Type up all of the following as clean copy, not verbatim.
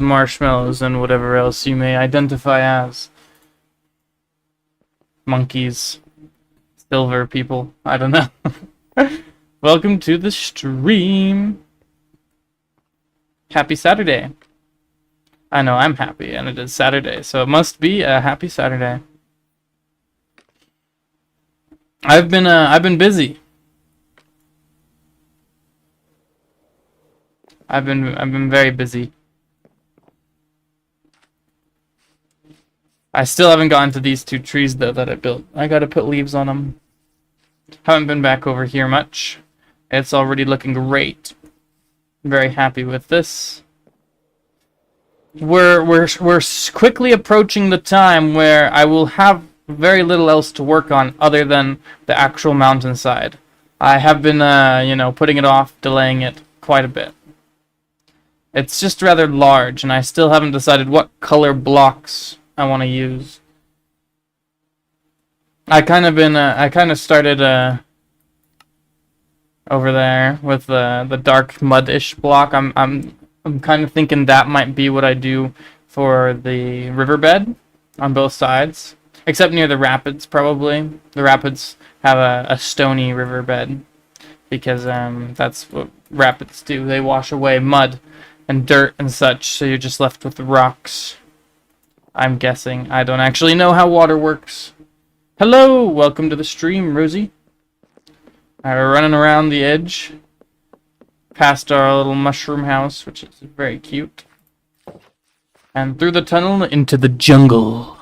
marshmallows and whatever else you may identify as. Monkeys. Silver people. I don't know. Welcome to the stream. Happy Saturday. I know I'm happy, and it is Saturday, so it must be a happy Saturday. I've been busy. I've been very busy. I still haven't gotten to these 2 trees though that I built. I gotta put leaves on them. Haven't been back over here much. It's already looking great. Very happy with this. We're quickly approaching the time where I will have very little else to work on other than the actual mountainside. I have been, putting it off, delaying it quite a bit. It's just rather large, and I still haven't decided what color blocks I want to use. I kind of started over there with the dark mud-ish block. I'm kind of thinking that might be what I do for the riverbed on both sides, except near the rapids. Probably the rapids have a stony riverbed because that's what rapids do. They wash away mud and dirt and such, so you're just left with the rocks. I'm guessing. I don't actually know how water works. Hello! Welcome to the stream, Rosie. We're running around the edge, past our little mushroom house, which is very cute, and through the tunnel into the jungle.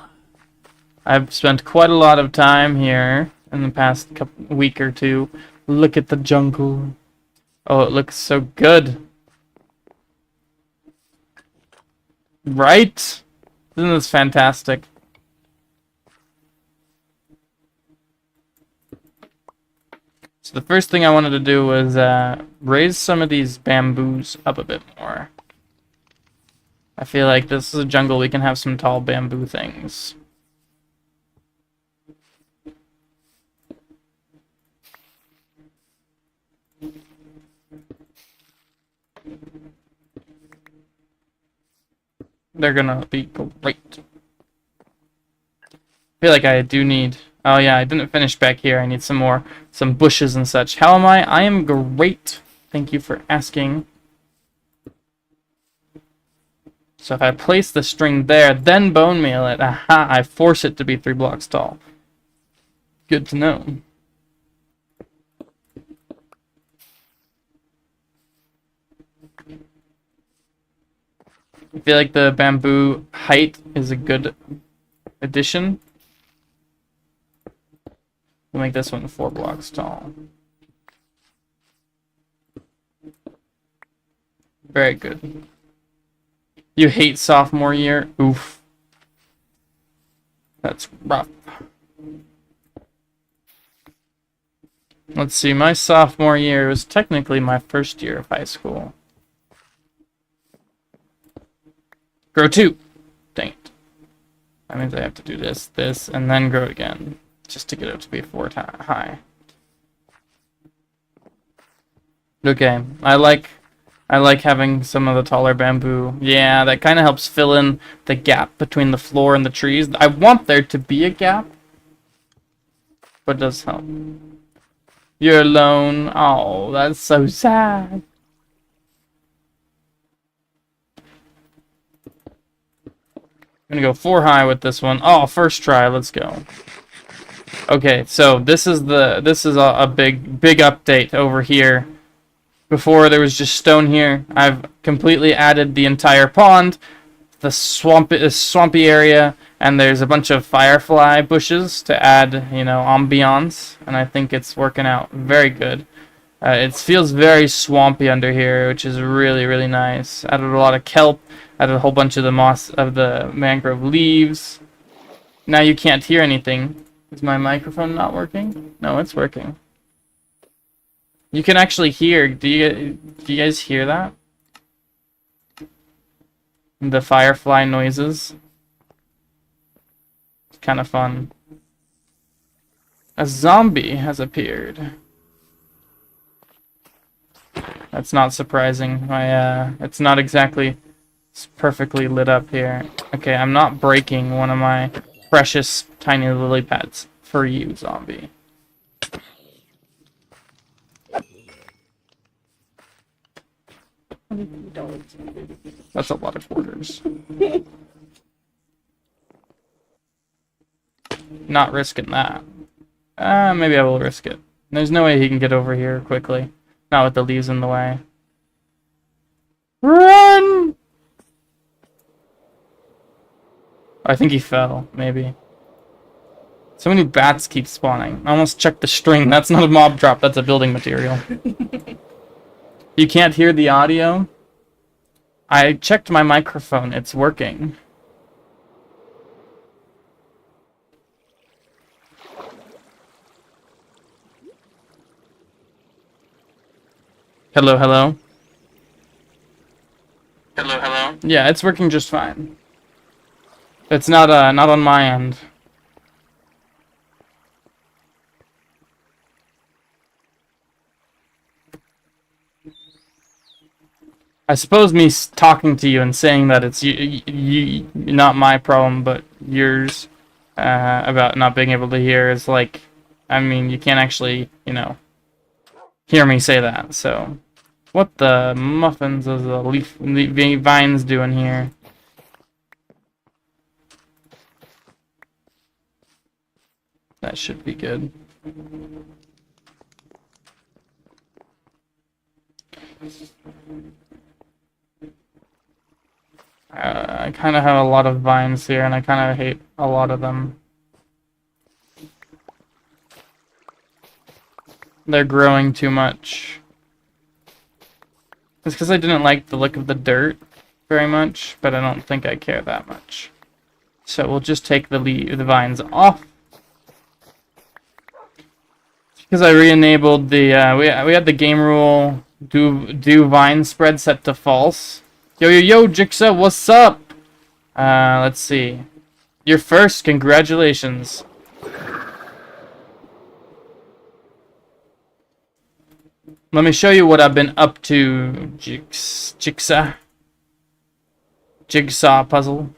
I've spent quite a lot of time here in the past week or 2. Look at the jungle. Oh, it looks so good. Right? Isn't this fantastic? So the first thing I wanted to do was raise some of these bamboos up a bit more. I feel like this is a jungle, we can have some tall bamboo things. They're gonna be great. I feel like I do need... Oh yeah, I didn't finish back here. I need some bushes and such. How am I? I am great. Thank you for asking. So if I place the string there, then bone meal it, aha, I force it to be 3 blocks tall. Good to know. I feel like the bamboo height is a good addition. We'll make this one 4 blocks tall. Very good. You hate sophomore year? Oof. That's rough. Let's see, my sophomore year was technically my first year of high school. Grow 2. Dang it. That means I have to do this, and then grow it again. Just to get it to be 4 high. Okay, I like having some of the taller bamboo. Yeah, that kind of helps fill in the gap between the floor and the trees. I want there to be a gap, but it does help. You're alone. Oh, that's so sad. I'm gonna go 4 high with this one. Oh, first try. Let's go. Okay, so this is a big update over here. Before there was just stone here. I've completely added the entire pond, the swampy area, and there's a bunch of firefly bushes to add, ambiance, and I think it's working out very good. It feels very swampy under here, which is really, really nice. Added a lot of kelp, added a whole bunch of the moss of the mangrove leaves. Now you can't hear anything. Is my microphone not working? No, it's working. You can actually hear. Do you guys hear that? The firefly noises. It's kind of fun. A zombie has appeared. That's not surprising. It's not exactly It's perfectly lit up here. Okay, I'm not breaking one of my precious tiny lily pads for you, zombie. That's a lot of quarters. Not risking that. Maybe I will risk it. There's no way he can get over here quickly. Not with the leaves in the way. Run! I think he fell, maybe. So many bats keep spawning. I almost checked the string. That's not a mob drop, that's a building material. You can't hear the audio? I checked my microphone, it's working. Hello, hello? Hello, hello? Yeah, it's working just fine. It's not on my end. I suppose me talking to you and saying that it's you not my problem, but yours, about not being able to hear is like, I mean, you can't actually, you know, hear me say that, so. What the muffins is the leaf vines doing here? That should be good. I kind of have a lot of vines here, and I kind of hate a lot of them. They're growing too much. It's because I didn't like the look of the dirt very much, but I don't think I care that much. So we'll just take the vines off. Because I re-enabled the, we had the game rule, do vine spread set to false. Yo, Jigsaw, what's up? Let's see. You're first, congratulations. Let me show you what I've been up to, Jigsaw puzzle.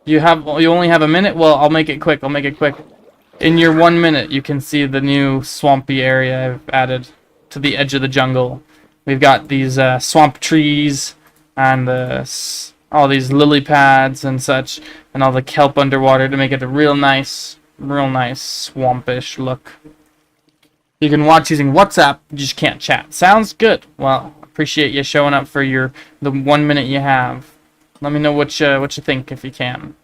You only have a minute? Well, I'll make it quick. In your 1 minute, you can see the new swampy area I've added to the edge of the jungle. We've got these swamp trees and all these lily pads and such, and all the kelp underwater to make it a real nice swampish look. You can watch using WhatsApp, you just can't chat. Sounds good. Well, appreciate you showing up for the 1 minute you have. Let me know what you think if you can.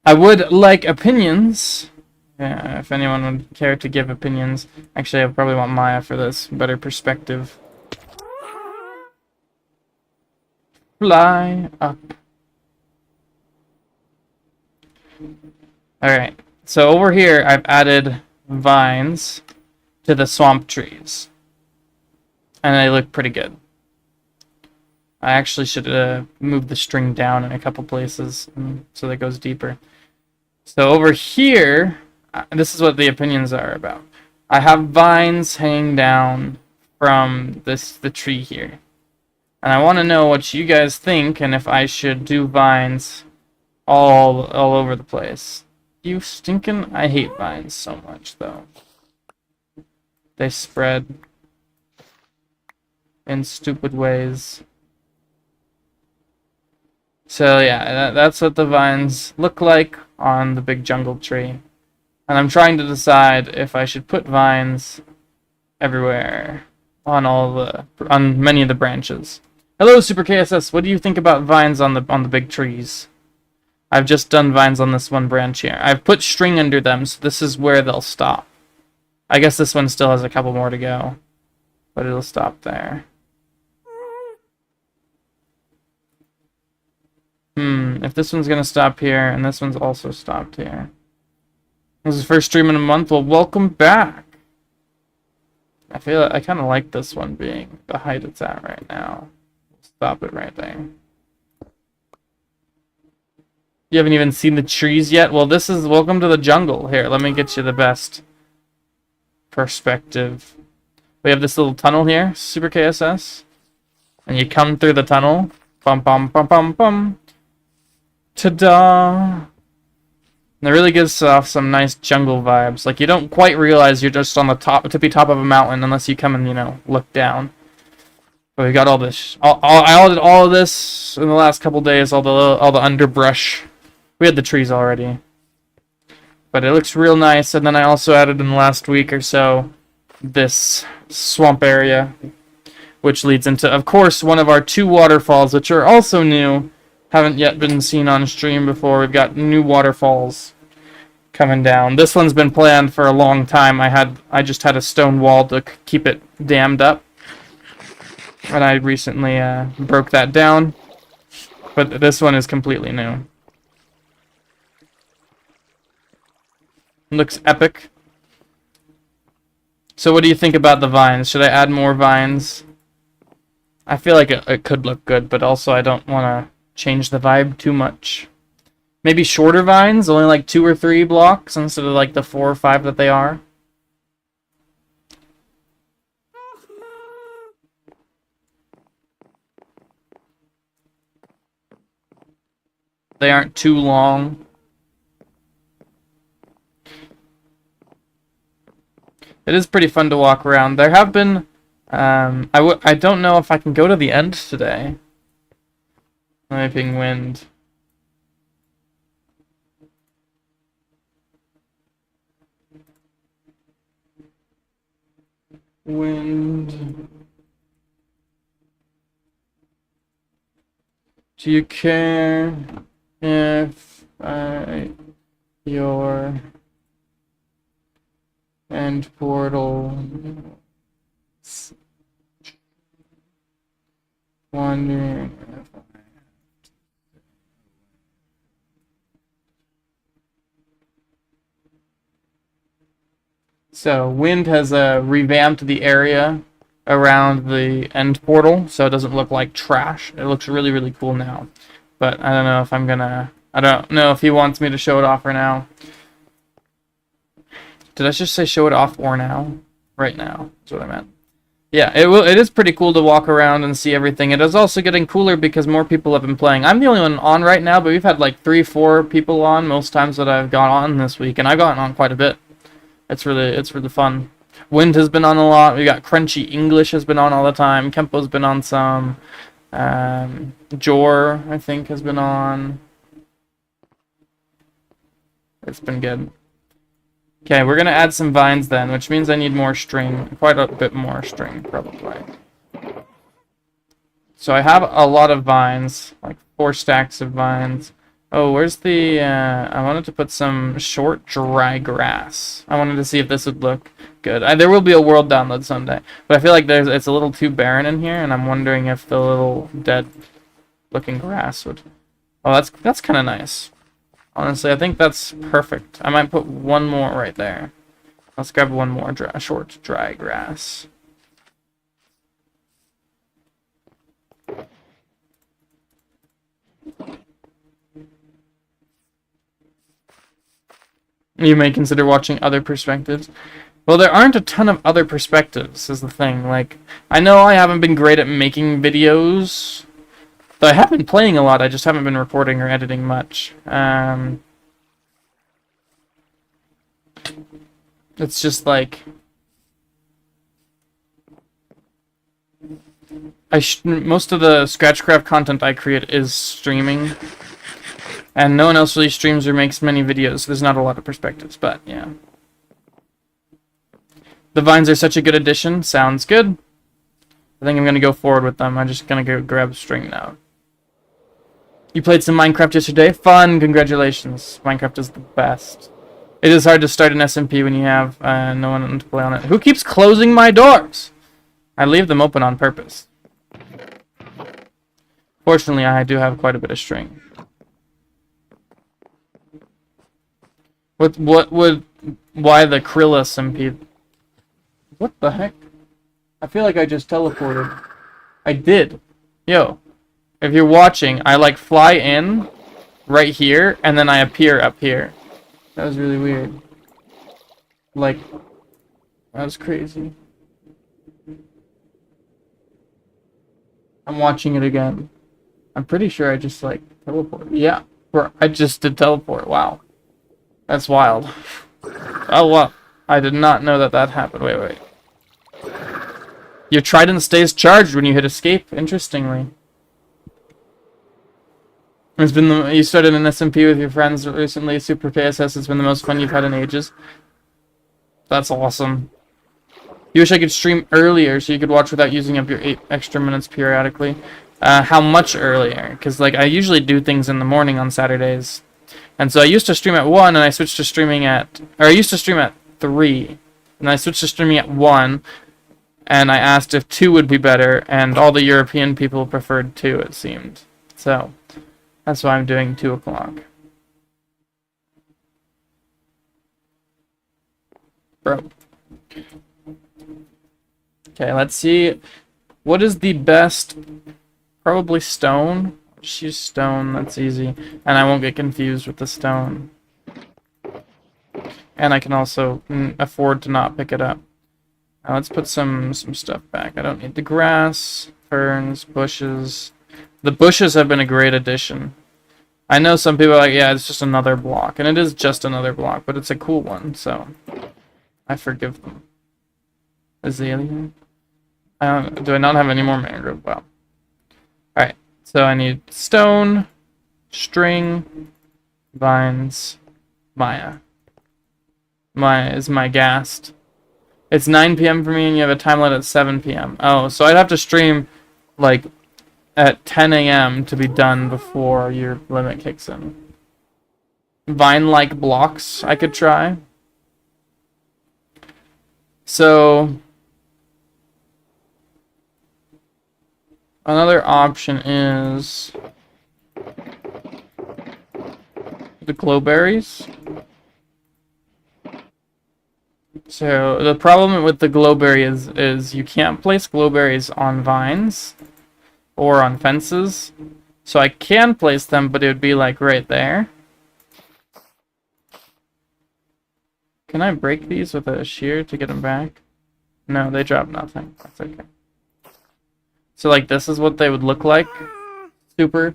I would like opinions. Yeah, if anyone would care to give opinions. Actually, I probably want Maya for this. Better perspective. Fly up. Alright, so over here I've added vines to the swamp trees. And they look pretty good. I actually should move the string down in a couple places so that it goes deeper. So over here, this is what the opinions are about. I have vines hanging down from the tree here. And I want to know what you guys think and if I should do vines all over the place. You stinking... I hate vines so much, though. They spread in stupid ways. So yeah, that's what the vines look like on the big jungle tree. And I'm trying to decide if I should put vines everywhere on many of the branches. Hello, Super KSS. What do you think about vines on the big trees? I've just done vines on this one branch here. I've put string under them, so this is where they'll stop. I guess this one still has a couple more to go, but it'll stop there. If this one's gonna stop here, and this one's also stopped here. This is the first stream in a month. Well, welcome back. I feel I kind of like this one being the height it's at right now. Stop it right there. You haven't even seen the trees yet? Well, this is welcome to the jungle. Here, let me get you the best perspective. We have this little tunnel here, Super KSS. And you come through the tunnel. Bum bum bum bum bum. Ta-da! And it really gives off some nice jungle vibes. Like, you don't quite realize you're just on the tippy top of a mountain unless you come and, you know, look down. But we got all this. I did all of this in the last couple days. All the underbrush. We had the trees already. But it looks real nice. And then I also added in the last week or so this swamp area, which leads into, of course, one of our 2 waterfalls, which are also new. Haven't yet been seen on stream before. We've got new waterfalls coming down. This one's been planned for a long time. I just had a stone wall to keep it dammed up, and I recently broke that down. But this one is completely new. Looks epic. So what do you think about the vines? Should I add more vines? I feel like it could look good, but also I don't want to change the vibe too much. Maybe shorter vines, only like 2 or 3 blocks instead of like the 4 or 5 that they are. They aren't too long. It is pretty fun to walk around. There have been I don't know if I can go to the end today. Sniping wind. Wind. Do you care if your end portal wondering if So, Wind has revamped the area around the end portal, so it doesn't look like trash. It looks really, really cool now. But I don't know if I'm gonna... I don't know if he wants me to show it off or now. Did I just say show it off or now? Right now, that's what I meant. Yeah, it is pretty cool to walk around and see everything. It is also getting cooler because more people have been playing. I'm the only one on right now, but we've had like 3-4 people on most times that I've gone on this week, and I've gotten on quite a bit. It's really fun. Wind has been on a lot. We got Crunchy English has been on all the time. Kempo's been on some. Jor, I think, has been on. It's been good. Okay, we're gonna add some vines then, which means I need more string. Quite a bit more string, probably. So I have a lot of vines, like 4 stacks of vines. Oh, where's the, I wanted to put some short, dry grass. I wanted to see if this would look good. There will be a world download someday, but I feel like it's a little too barren in here, and I'm wondering if the little dead-looking grass would... Oh, that's kind of nice. Honestly, I think that's perfect. I might put one more right there. Let's grab one more short, dry grass. You may consider watching other perspectives. Well, there aren't a ton of other perspectives, is the thing. Like, I know I haven't been great at making videos, though I have been playing a lot, I just haven't been recording or editing much. It's just like... most of the ScratchCraft content I create is streaming. And no one else really streams or makes many videos, so there's not a lot of perspectives, but yeah. The vines are such a good addition. Sounds good. I think I'm going to go forward with them. I'm just going to go grab a string now. You played some Minecraft yesterday? Fun! Congratulations. Minecraft is the best. It is hard to start an SMP when you have no one to play on it. Who keeps closing my doors? I leave them open on purpose. Fortunately, I do have quite a bit of string. Why the Krilla SMP? What the heck? I feel like I just teleported. I did. Yo, if you're watching, I like fly in right here, and then I appear up here. That was really weird. Like, that was crazy. I'm watching it again. I'm pretty sure I just, like, teleported. Yeah, I just did teleport. Wow. That's wild. Oh, wow. I did not know that that happened. Wait, wait. Your trident stays charged when you hit escape, interestingly. It's been you started an SMP with your friends recently. Super KSS has been the most fun you've had in ages. That's awesome. You wish I could stream earlier so you could watch without using up your 8 extra minutes periodically. How much earlier? Because, like, I usually do things in the morning on Saturdays. And so I used to stream at 1, and I switched to streaming at... Or I used to stream at 3, and I switched to streaming at 1, and I asked if 2 would be better, and all the European people preferred 2, it seemed. So, that's why I'm doing 2 o'clock. Bro. Okay, let's see. What is the best... Probably stone. Just use stone, that's easy. And I won't get confused with the stone. And I can also afford to not pick it up. Now let's put some stuff back. I don't need the grass, ferns, bushes. The bushes have been a great addition. I know some people are like, yeah, it's just another block. And it is just another block, but it's a cool one, so I forgive them. Azalea? Do I not have any more mangrove? Well. Alright, so I need stone, string, vines, Maya. Maya is my ghast. It's 9 p.m. for me and you have a time limit at 7 p.m. Oh, so I'd have to stream, like, at 10 a.m. to be done before your limit kicks in. Vine-like blocks I could try. So... Another option is the glowberries. So the problem with the glowberry is you can't place glowberries on vines or on fences. So I can place them, but it would be like right there. Can I break these with a shear to get them back? No, they drop nothing. That's okay. So, like, this is what they would look like. Super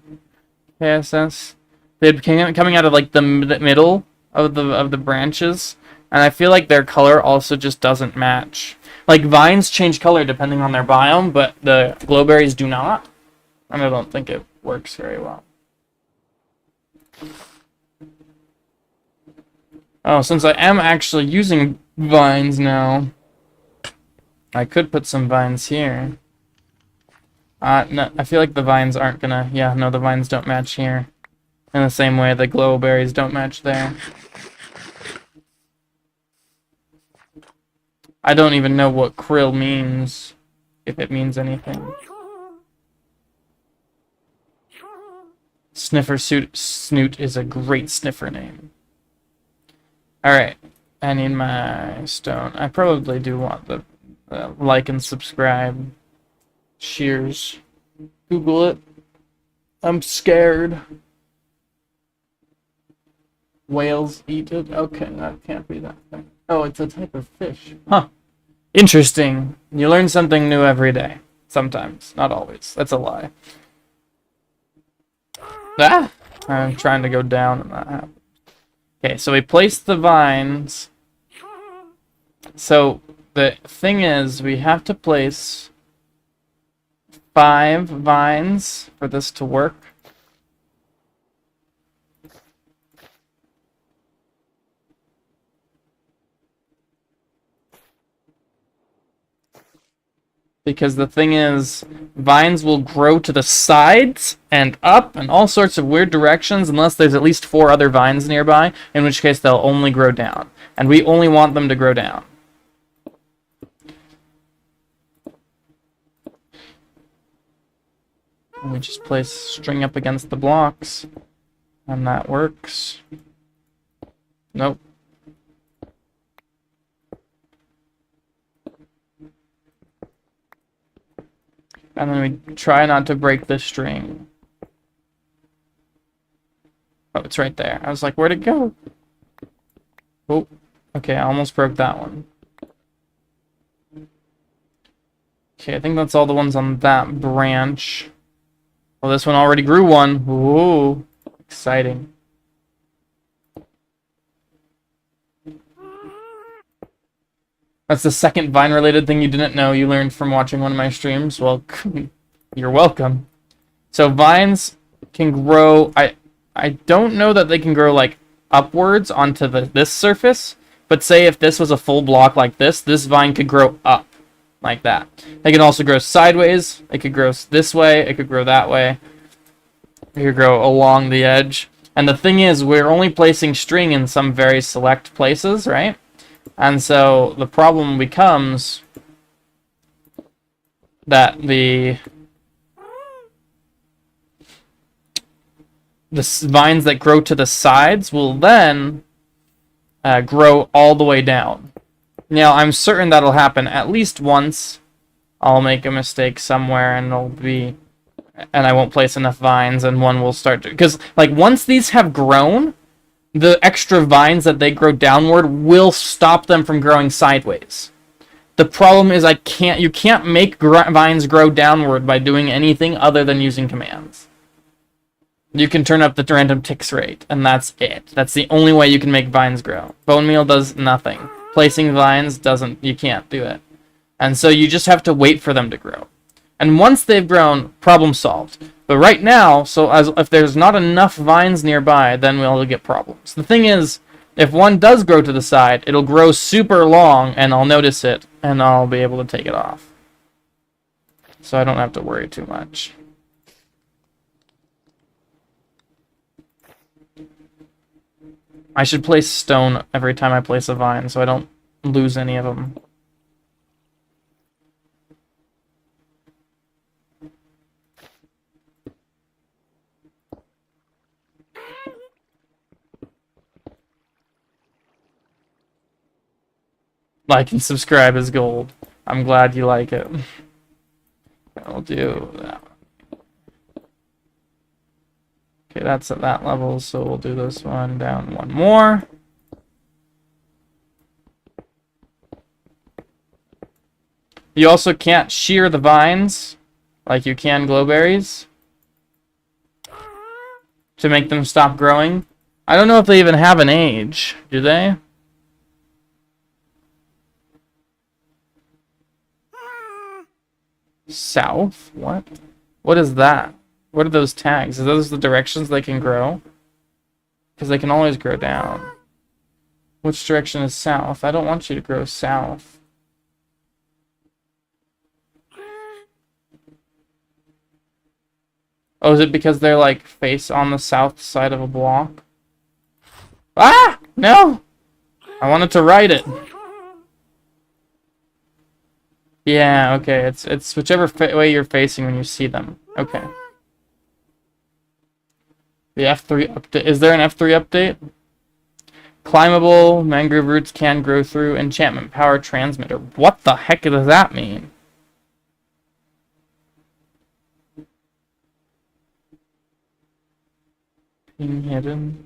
KSS. They'd be coming out of, like, the middle of the branches. And I feel like their color also just doesn't match. Like, vines change color depending on their biome, but the glowberries do not. And I don't think it works very well. Oh, since I am actually using vines now, I could put some vines here. No, I feel like the vines aren't gonna... Yeah, no, the vines don't match here. In the same way the glowberries don't match there. I don't even know what krill means, if it means anything. Sniffer Snoot is a great sniffer name. Alright, I need my stone. I probably do want the like and subscribe. Shears. Google it. I'm scared. Whales eat it? Okay, that can't be that thing. Oh, it's a type of fish. Huh. Interesting. You learn something new every day. Sometimes. Not always. That's a lie. Ah! I'm trying to go down and that happens. Okay, so we placed the vines. So, the thing is, we have to place 5 vines for this to work. Because the thing is, vines will grow to the sides and up and all sorts of weird directions unless there's at least 4 other vines nearby, in which case they'll only grow down. And we only want them to grow down. And we just place string up against the blocks. And that works. Nope. And then we try not to break the string. Oh, it's right there. I was like, where'd it go? Oh, okay, I almost broke that one. Okay, I think that's all the ones on that branch. Well, this one already grew one. Ooh, exciting. That's the second vine-related thing you didn't know you learned from watching one of my streams. Well, you're welcome. So vines can grow. I don't know that they can grow like upwards onto this surface, but say if this was a full block like this vine could grow up like that. They can also grow sideways. It could grow this way. It could grow that way. It could grow along the edge. And the thing is, we're only placing string in some very select places, right? And so the problem becomes that the vines that grow to the sides will then grow all the way down. Now, I'm certain that'll happen at least once. I'll make a mistake somewhere and I won't place enough vines and one will start to, because like once these have grown, the extra vines that they grow downward will stop them from growing sideways. The problem is you can't make vines grow downward by doing anything other than using commands. You can turn up the random ticks rate, and that's it. That's the only way you can make vines grow. Bone meal does nothing. Placing vines you can't do it. And so you just have to wait for them to grow. And once they've grown, problem solved. But right now, if there's not enough vines nearby, then we'll get problems. The thing is, if one does grow to the side, it'll grow super long, and I'll notice it, and I'll be able to take it off. So I don't have to worry too much. I should place stone every time I place a vine, so I don't lose any of them. Like and subscribe is gold. I'm glad you like it. I'll do that. Okay, that's at that level, so we'll do this one down one more. You also can't shear the vines like you can glowberries to make them stop growing. I don't know if they even have an age, do they? South? What? What is that? What are those tags? Are those the directions they can grow? Because they can always grow down. Which direction is south? I don't want you to grow south. Oh, is it because they're like face on the south side of a block? Ah! No! I wanted to write it. Yeah, okay. It's whichever way you're facing when you see them. Okay. The F3 update. Is there an F3 update? Climbable mangrove roots can grow through enchantment power transmitter. What the heck does that mean? Being hidden.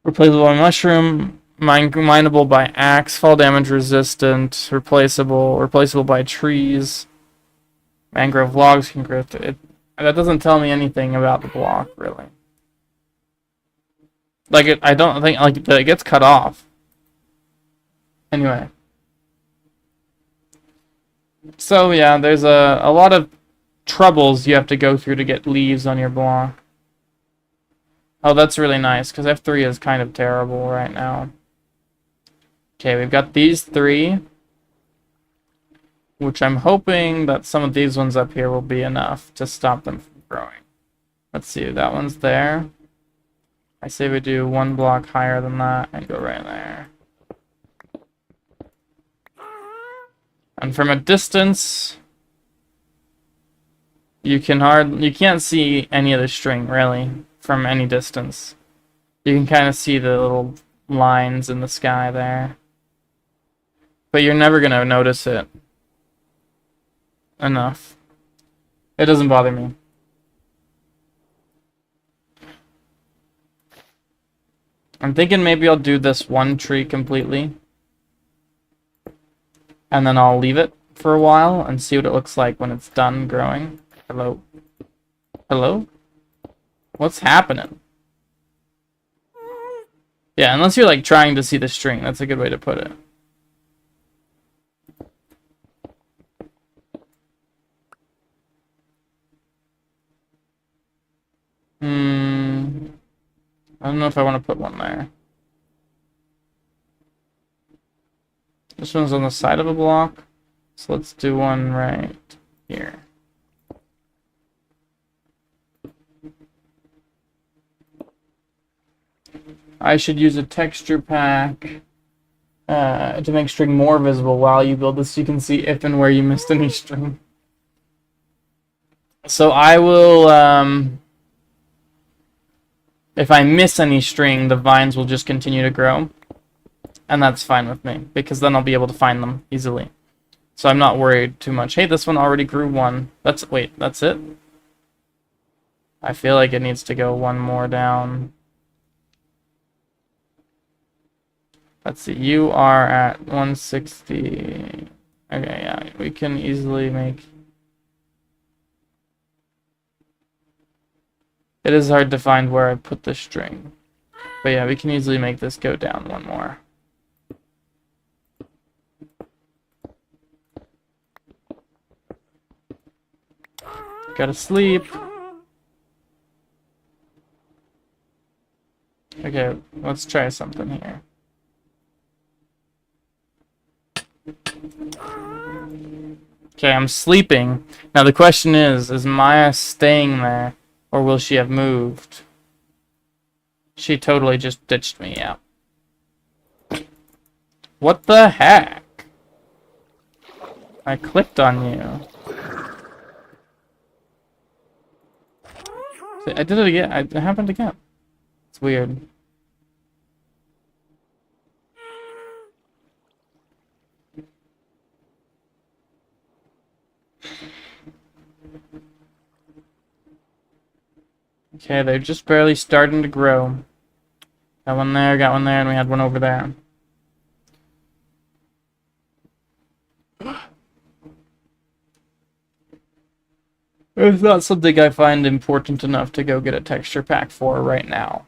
Replaceable by mushroom. Mineable by axe. Fall damage resistant. Replaceable by trees. Mangrove logs can grow through it. That doesn't tell me anything about the block, really. Like I don't think it gets cut off. Anyway. So yeah, there's a lot of troubles you have to go through to get leaves on your block. Oh, that's really nice, because F3 is kind of terrible right now. Okay, we've got these three, which I'm hoping that some of these ones up here will be enough to stop them from growing. Let's see, that one's there. I say we do one block higher than that and go right there. And from a distance, you can't see any of the string really from any distance. You can kind of see the little lines in the sky there. But you're never gonna notice it enough. It doesn't bother me. I'm thinking maybe I'll do this one tree completely. And then I'll leave it for a while and see what it looks like when it's done growing. Hello? Hello? What's happening? Yeah, unless you're like trying to see the string. That's a good way to put it. I don't know if I want to put one there. This one's on the side of a block. So let's do one right here. I should use a texture pack to make string more visible while you build this so you can see if and where you missed any string. So I will, if I miss any string, the vines will just continue to grow. And that's fine with me, because then I'll be able to find them easily. So I'm not worried too much. Hey, this one already grew one. Wait, that's it? I feel like it needs to go one more down. Let's see, you are at 160. Okay, yeah, we can easily make... It is hard to find where I put the string. But yeah, we can easily make this go down one more. Gotta sleep. Okay, let's try something here. Okay, I'm sleeping. Now the question is Maya staying there, or will she have moved? She totally just ditched me out. What the heck? I clicked on you. See, I did it again. It happened again. It's weird. Okay, they're just barely starting to grow. Got one there, and we had one over there. It's not something I find important enough to go get a texture pack for right now.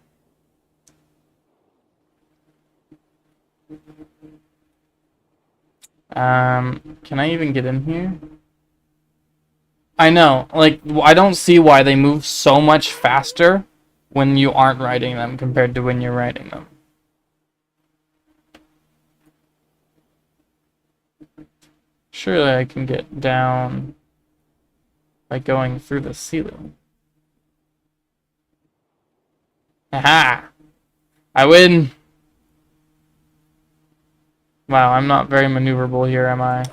Can I even get in here? I know, like, I don't see why they move so much faster when you aren't writing them compared to when you're writing them. Surely I can get down by going through the ceiling. Aha! I win! Wow, I'm not very maneuverable here, am I?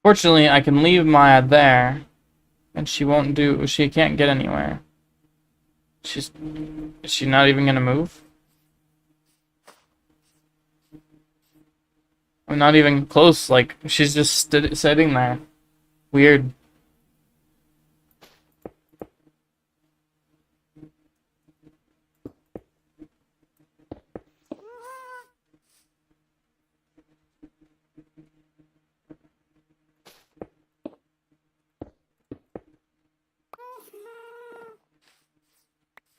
Fortunately, I can leave Maya there, and she can't get anywhere. Is she not even gonna move? I'm not even close, like, she's just sitting there. Weird.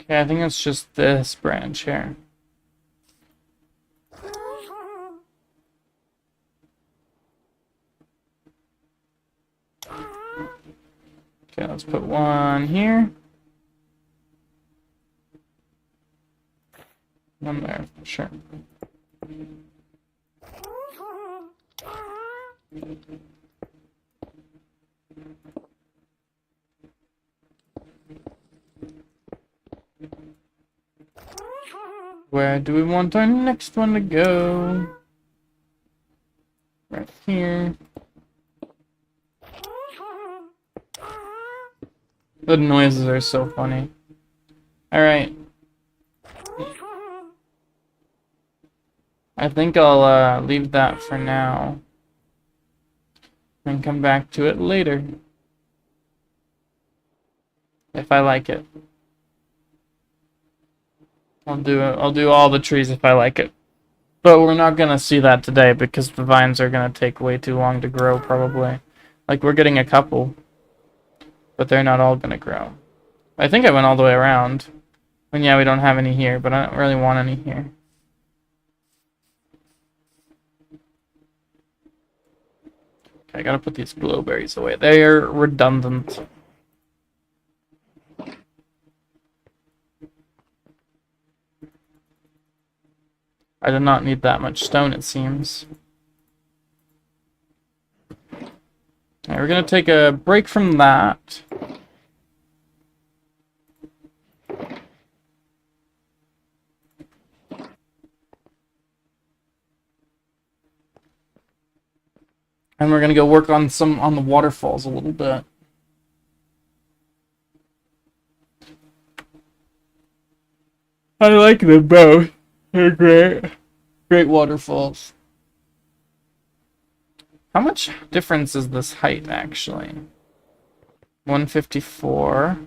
Okay, I think it's just this branch here. Okay, let's put one here. One there, sure. Where do we want our next one to go? Right here. The noises are so funny. Alright. I think I'll leave that for now. And come back to it later. If I like it. I'll do all the trees if I like it. But we're not gonna see that today because the vines are gonna take way too long to grow probably. Like we're getting a couple. But they're not all gonna grow. I think I went all the way around. And yeah, we don't have any here, but I don't really want any here. Okay, I gotta put these glowberries away. They're redundant. I do not need that much stone, it seems. Alright, we're gonna take a break from that. And we're gonna go work on the waterfalls a little bit. I like them both. They're great. Great waterfalls. How much difference is this height, actually? 154.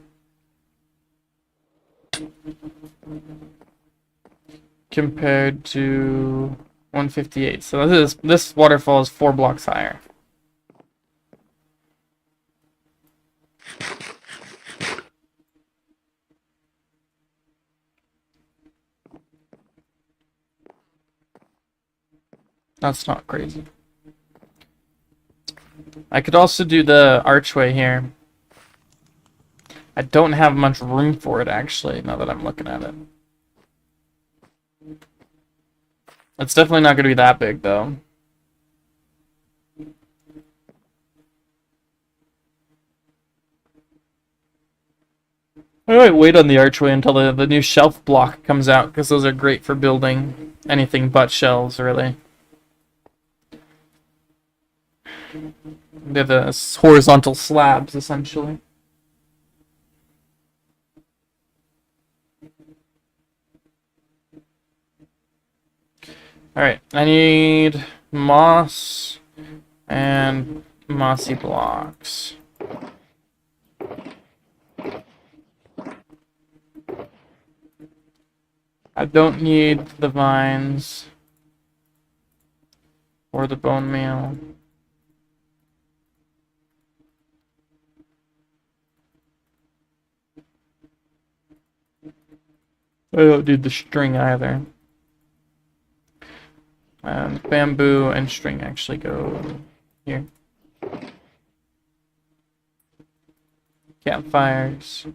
Compared to 158. So this waterfall is 4 blocks higher. That's not crazy. I could also do the archway here. I don't have much room for it, actually, now that I'm looking at it. It's definitely not going to be that big, though. I might wait on the archway until the new shelf block comes out, because those are great for building anything but shelves, really. They're the horizontal slabs, essentially. Alright, I need moss and mossy blocks. I don't need the vines or the bone meal. I don't need the string either. And bamboo and string actually go here. Campfires.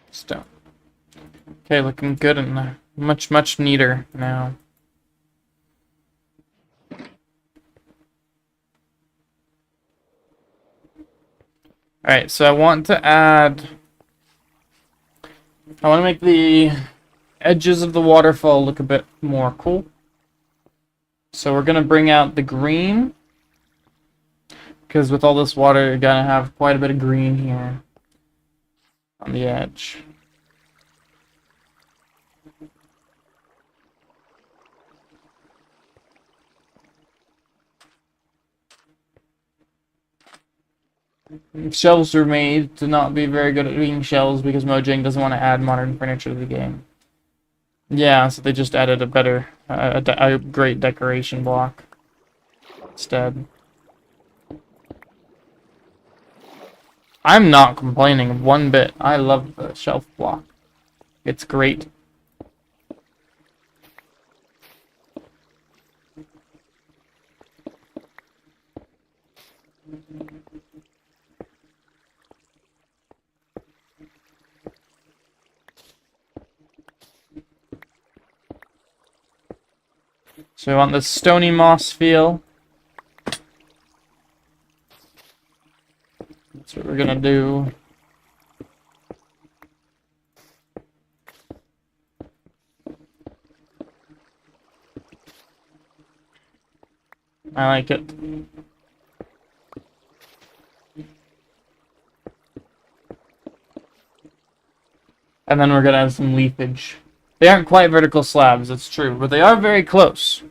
Stone. Okay, looking good and much neater now. Alright, so I want to make the edges of the waterfall look a bit more cool. So we're gonna bring out the green, because with all this water you're gonna have quite a bit of green here on the edge. Shelves were made to not be very good at being shelves because Mojang doesn't want to add modern furniture to the game. Yeah, so they just added a great decoration block instead. I'm not complaining one bit. I love the shelf block. It's great. So we want the stony moss feel. That's what we're gonna do. I like it. And then we're gonna have some leafage. They aren't quite vertical slabs, it's true, but they are very close.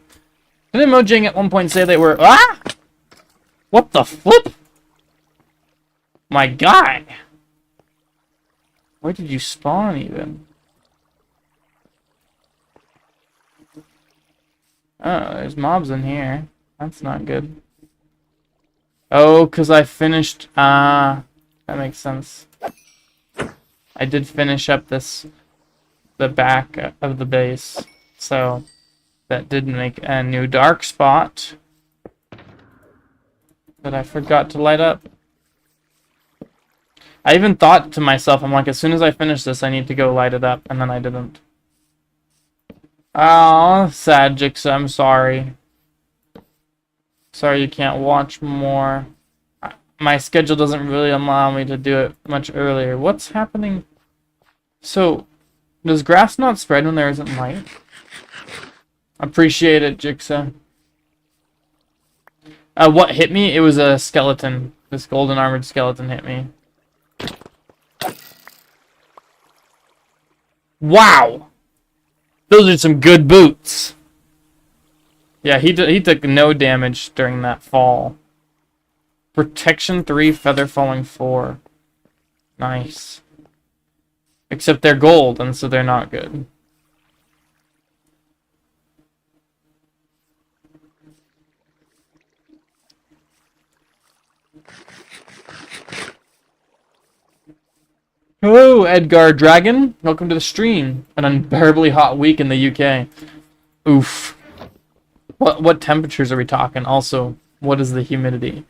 Didn't Mojang at one point say they were... Ah! What the flip? My guy! Where did you spawn, even? Oh, there's mobs in here. That's not good. Oh, because I finished... Ah, that makes sense. I did finish up the back of the base, so that did make a new dark spot that I forgot to light up. I even thought to myself, I'm like, as soon as I finish this, I need to go light it up, and then I didn't. Oh, sad, Jix, I'm sorry. Sorry you can't watch more. My schedule doesn't really allow me to do it much earlier. What's happening? So, does grass not spread when there isn't light? Appreciate it, Jigsaw. What hit me? It was a skeleton. This golden armored skeleton hit me. Wow! Those are some good boots. Yeah, he took no damage during that fall. Protection 3, feather falling 4. Nice. Except they're gold, and so they're not good. Hello, Edgar Dragon. Welcome to the stream. An unbearably hot week in the UK. Oof. What temperatures are we talking? Also, what is the humidity?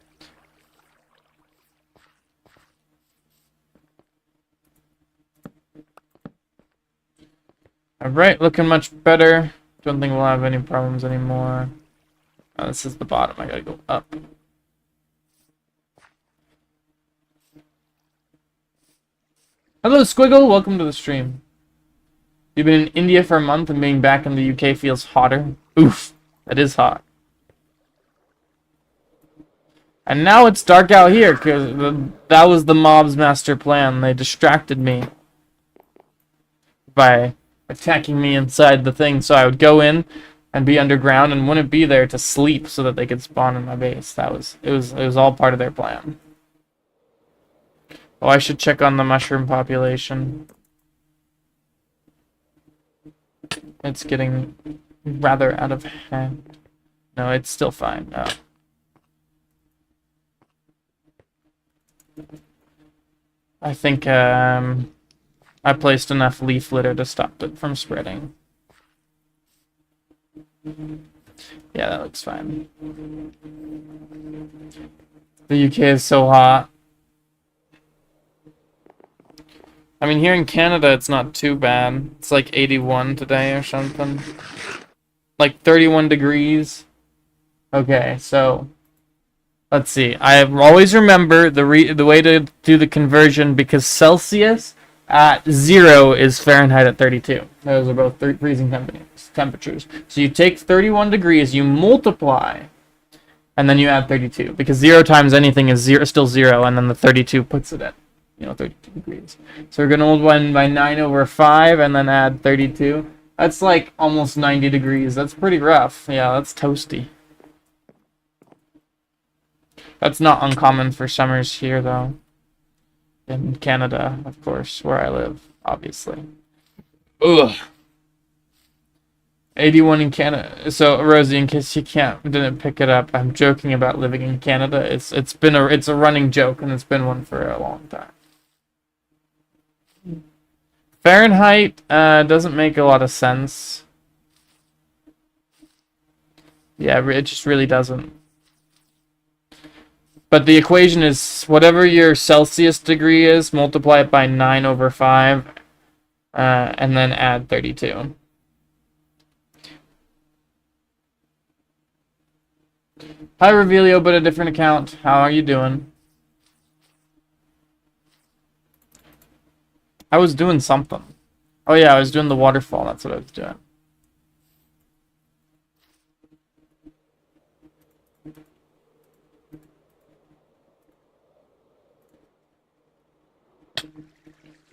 Alright, looking much better. Don't think we'll have any problems anymore. Oh, this is the bottom. I gotta go up. Hello, Squiggle. Welcome to the stream. You've been in India for a month and being back in the UK feels hotter. Oof. That is hot. And now it's dark out here, because that was the mob's master plan. They distracted me by attacking me inside the thing, so I would go in and be underground and wouldn't be there to sleep so that they could spawn in my base. It was all part of their plan. Oh, I should check on the mushroom population. It's getting rather out of hand. No, it's still fine. Oh. I think I placed enough leaf litter to stop it from spreading. Yeah, that looks fine. The UK is so hot. I mean, here in Canada, it's not too bad. It's like 81 today or something. Like 31 degrees. Okay, so let's see. I always remember the way to do the conversion, because Celsius at 0 is Fahrenheit at 32. Those are both freezing temperatures. So you take 31 degrees, you multiply, and then you add 32. Because 0 times anything is still 0, and then the 32 puts it at, 32 degrees. So we're going to multiply by 9 over 5, and then add 32. That's like almost 90 degrees. That's pretty rough. Yeah, that's toasty. That's not uncommon for summers here, though. In Canada, of course, where I live, obviously. Ugh. 81 in Canada. So, Rosie, in case you didn't pick it up, I'm joking about living in Canada. It's a running joke, and it's been one for a long time. Fahrenheit doesn't make a lot of sense. Yeah, it just really doesn't. But the equation is whatever your Celsius degree is, multiply it by 9 over 5, and then add 32. Hi, Revelio, but a different account. How are you doing? I was doing something. Oh yeah, I was doing the waterfall. That's what I was doing.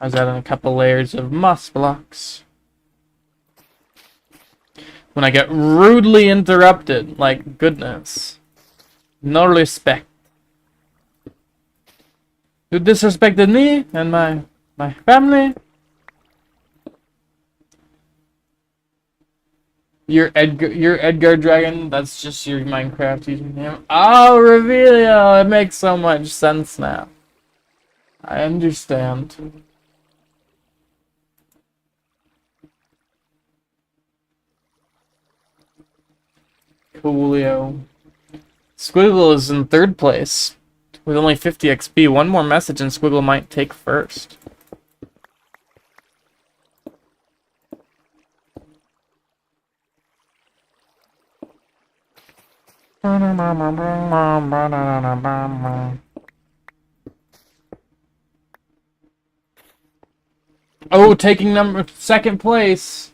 I was adding a couple layers of moss blocks. When I get rudely interrupted, like goodness. No respect. You disrespected me and my family. Your Edgar Dragon, that's just your Minecraft username. Oh, Revelio, it makes so much sense now. I understand. Coolio. Squiggle is in 3rd place with only 50 XP. One more message and Squiggle might take first. Oh, taking 2nd place.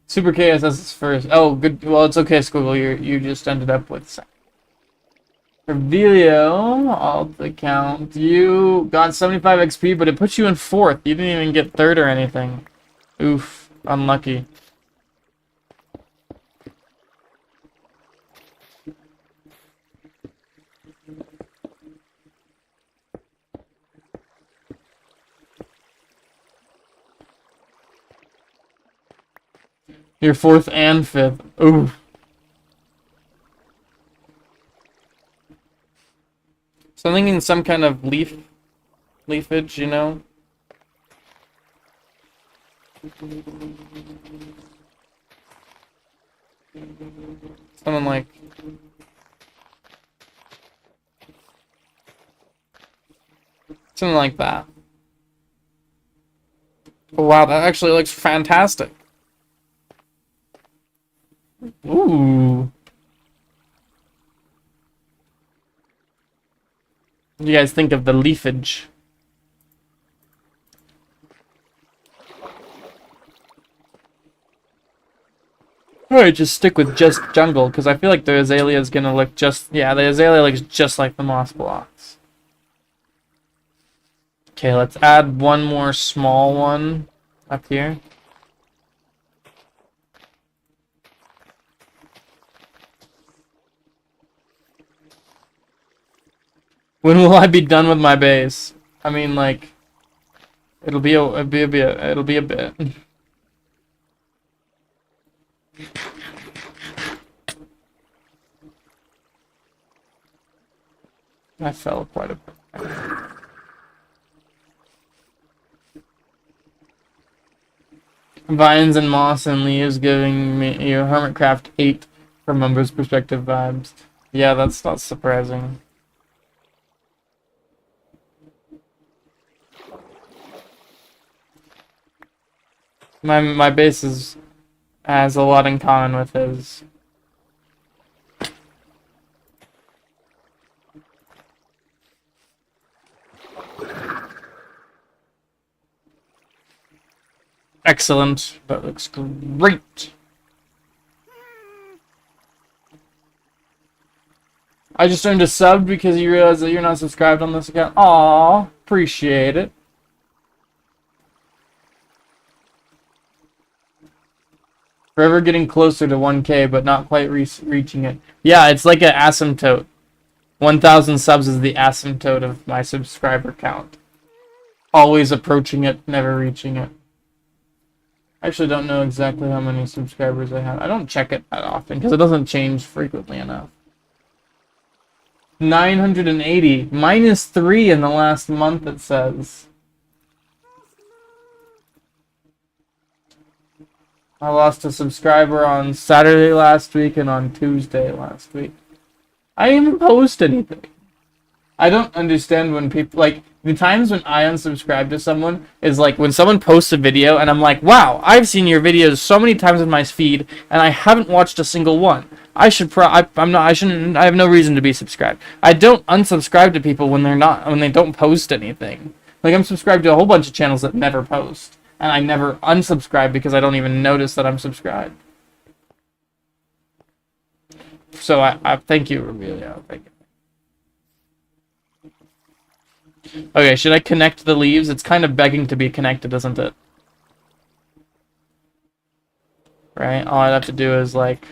Super Chaos as its first. Oh, good. Well, it's okay, Squiggle. You just ended up with 2nd. Revelio, alt account. You got 75 XP, but it puts you in 4th. You didn't even get 3rd or anything. Oof, unlucky. You're 4th and 5th. Ooh. So I'm thinking some kind of leafage, you know? Something like... Something like that. Oh, wow, that actually looks fantastic. Ooh. What do you guys think of the leafage? Alright, just stick with just jungle, because I feel like the azalea is gonna look just... Yeah, the azalea looks just like the moss blocks. Okay, let's add one more small one up here. When will I be done with my base? I mean, like, it'll be a bit. I fell quite a bit. Vines and moss and leaves giving me your Hermitcraft 8 from Mumbo's perspective vibes. Yeah, that's not surprising. My base has a lot in common with his. Excellent. That looks great. I just earned a sub because you realize that you're not subscribed on this account. Aww, appreciate it. Forever getting closer to 1K, but not quite reaching it. Yeah, it's like an asymptote. 1,000 subs is the asymptote of my subscriber count. Always approaching it, never reaching it. I actually don't know exactly how many subscribers I have. I don't check it that often, because it doesn't change frequently enough. 980. Minus 3 in the last month, it says. I lost a subscriber on Saturday last week and on Tuesday last week. I didn't even post anything. I don't understand when people, like, the times when I unsubscribe to someone is like when someone posts a video and I'm like, wow, I've seen your videos so many times in my feed and I haven't watched a single one. I have no reason to be subscribed. I don't unsubscribe to people when they don't post anything. Like, I'm subscribed to a whole bunch of channels that never post. And I never unsubscribe because I don't even notice that I'm subscribed. So I thank you, Revelio. Thank you. Okay, should I connect the leaves? It's kind of begging to be connected, isn't it? Right? All I'd have to do is, like...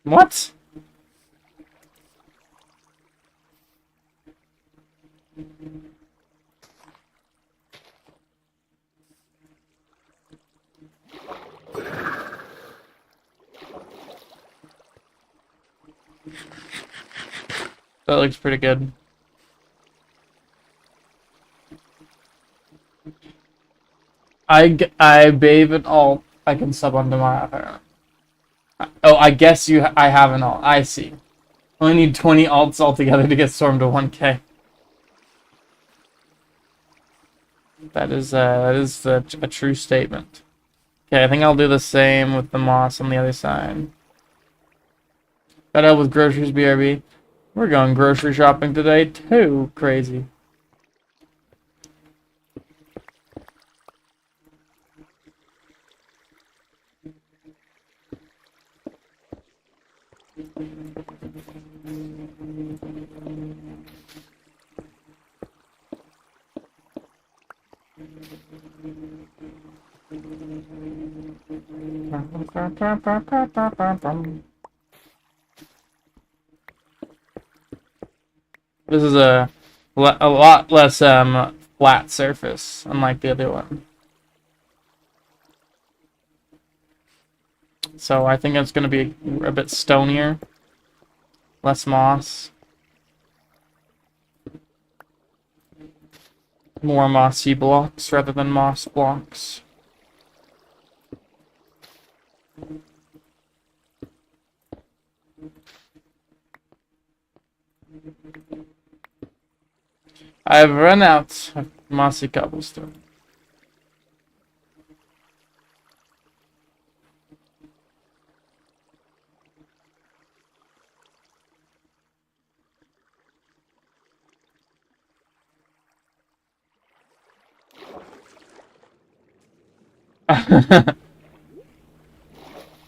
What? That looks pretty good. I bathe it all. I can sub onto my... Oh, I guess I have an alt. I see. Only need 20 alts altogether to get Storm to 1k. That is a true statement. Okay, I think I'll do the same with the moss on the other side. Got help with groceries, BRB. We're going grocery shopping today, too. Crazy. This is a lot less flat surface, unlike the other one. So I think it's going to be a bit stonier, less moss, more mossy blocks rather than moss blocks. I've run out of mossy cobblestone.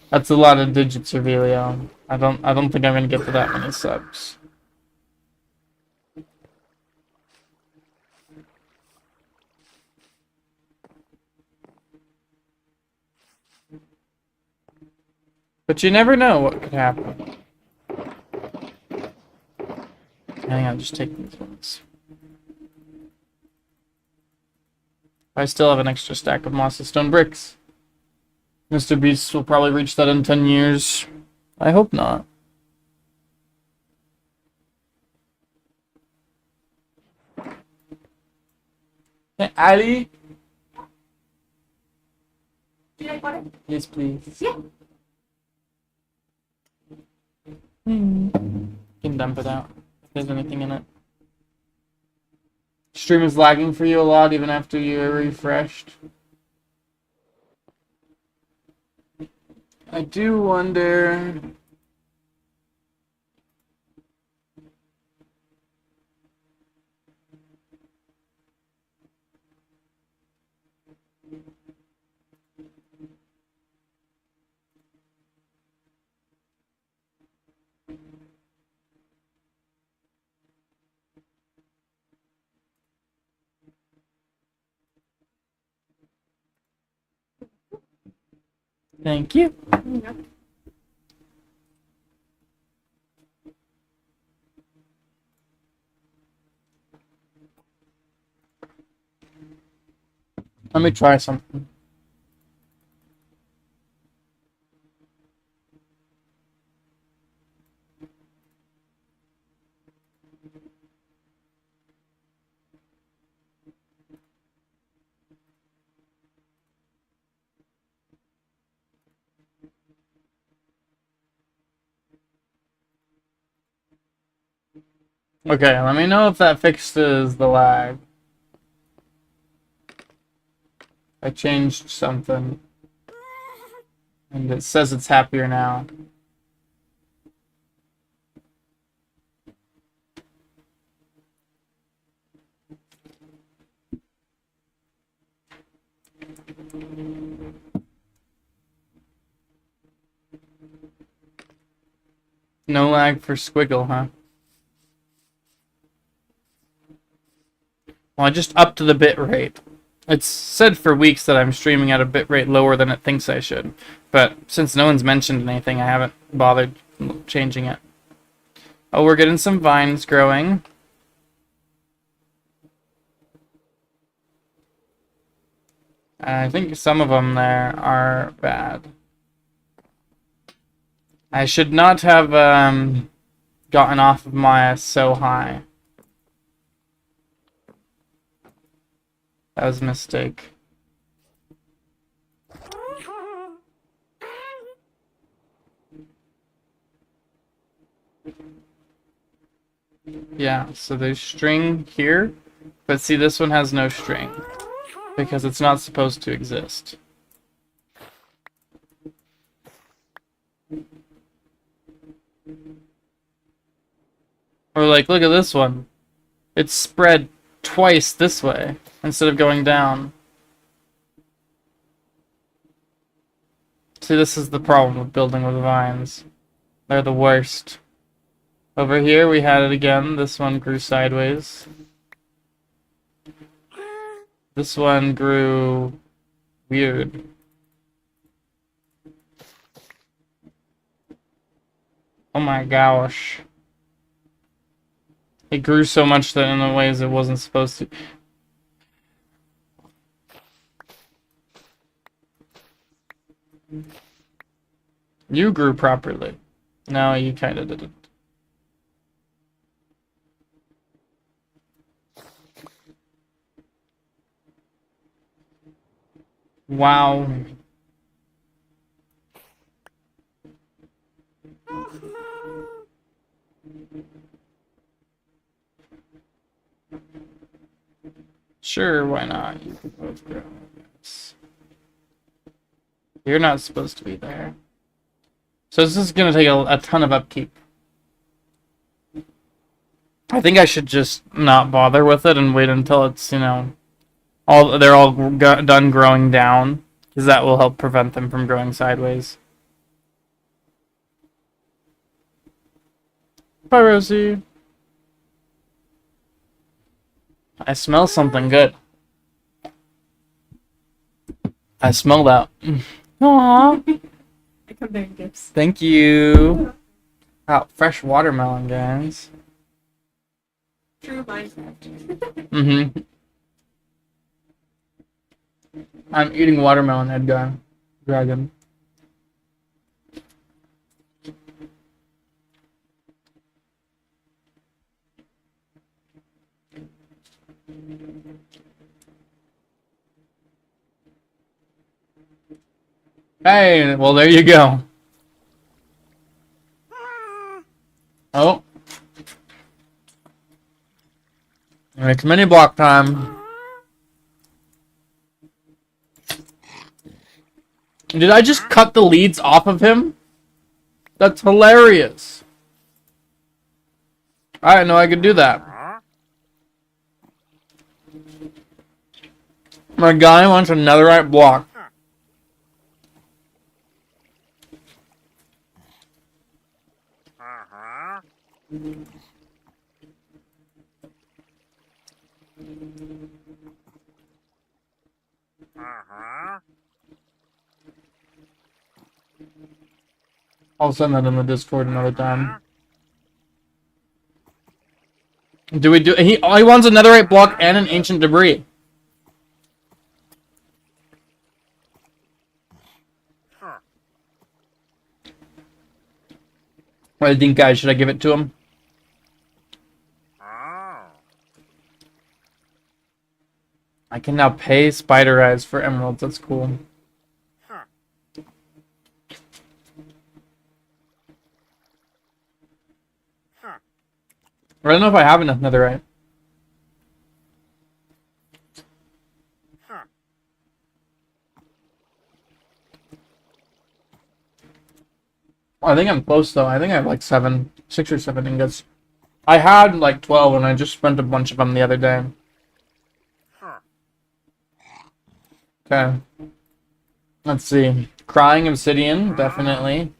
That's a lot of digits, Revelio. I don't think I'm gonna get to that many subs. But you never know what could happen. Hang on, just take these ones. I still have an extra stack of mossy stone bricks. Mr. Beast will probably reach that in 10 years. I hope not. Hey, Ali? Do you like water? Yes, please. Yeah. You can dump it out if there's anything in it. Stream is lagging for you a lot even after you're refreshed. I do wonder... Thank you. Let me try something. Okay, let me know if that fixes the lag. I changed something. And it says it's happier now. No lag for Squiggle, huh? Well, I just upped the bit rate. It's said for weeks that I'm streaming at a bit rate lower than it thinks I should. But since no one's mentioned anything, I haven't bothered changing it. Oh, we're getting some vines growing. I think some of them there are bad. I should not have gotten off of Maya so high. That was a mistake. Yeah, so there's string here, but see, this one has no string because it's not supposed to exist. Or like, look at this one. It's spread twice this way instead of going down. See, this is the problem with building with vines. They're the worst. Over here we had it again. This one grew sideways. This one grew weird. Oh my gosh. It grew so much that in the ways it wasn't supposed to. You grew properly. No, you kinda didn't. Wow. Sure, why not? You can both grow, I guess. You're not supposed to be there. So this is gonna take a ton of upkeep. I think I should just not bother with it and wait until it's, you know, they're all done growing down, because that will help prevent them from growing sideways. Bye, Rosie. I smell something good. I smell that. Aww. I come bearing gifts. Thank you. Wow, fresh watermelon, guys. True Minecraft. Mm-hmm. I'm eating watermelon, Edgar. Dragon. Hey, well, there you go. Oh. It's mini block time. Did I just cut the leads off of him? That's hilarious. I didn't know I could do that. My guy wants a netherite block. I'll send that in the Discord another time. Do we do? He wants a netherite block and an ancient debris. What do you think, guys? Should I give it to him? I can now pay spider eyes for emeralds. That's cool. I don't know if I have enough netherite. I think I'm close though. I think I have like 6 or 7 ingots. I had like 12 and I just spent a bunch of them the other day. Okay. Let's see. Crying obsidian, definitely.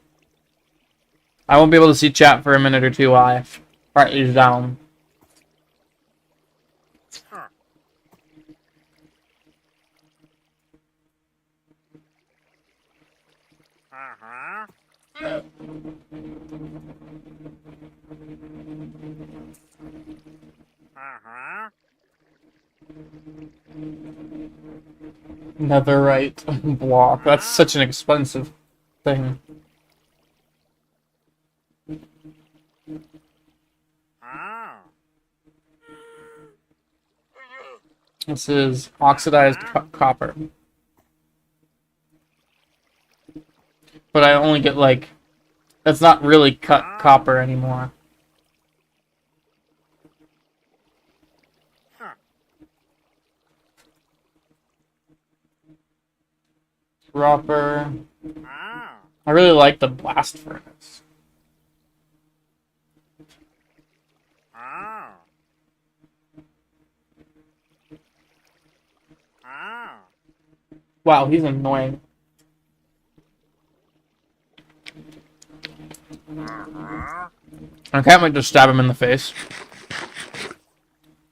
I won't be able to see chat for a minute or two while I write these down. Netherite block. That's such an expensive thing. This is oxidized copper. But I only get like... That's not really cut copper anymore. Dropper. I really like the blast furnace. Wow, he's annoying. I can't wait to stab him in the face.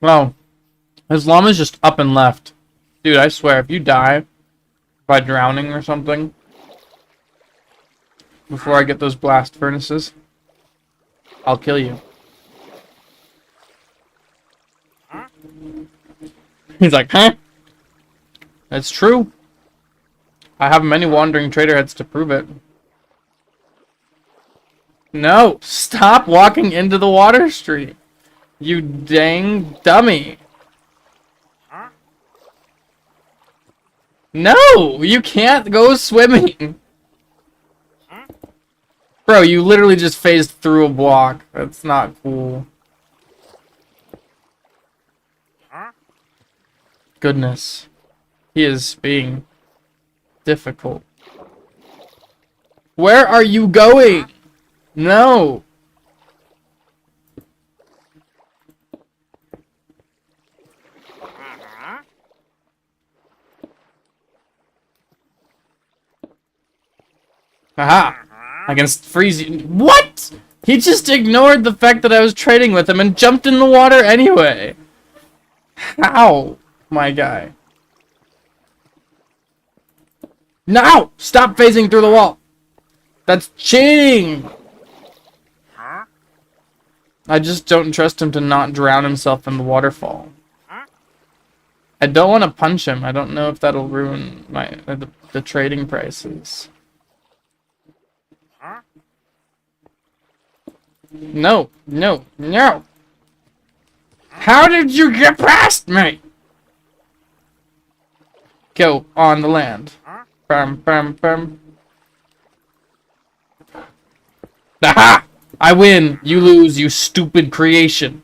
Well, his llama's just up and left. Dude, I swear, if you die by drowning or something before I get those blast furnaces, I'll kill you. He's like, huh? It's true. I have many wandering trader heads to prove it. No! Stop walking into the water stream! You dang dummy! No! You can't go swimming! Bro, you literally just phased through a block. That's not cool. Goodness. He is being difficult. Where are you going? No! Haha! I can freeze you. What?! He just ignored the fact that I was trading with him and jumped in the water anyway! How, my guy? No! Stop phasing through the wall! That's cheating! I just don't trust him to not drown himself in the waterfall. I don't want to punch him. I don't know if that'll ruin my the trading prices. No, no, no! How did you get past me? Go on the land. Bum, bum, bum. Aha! I win! You lose, you stupid creation.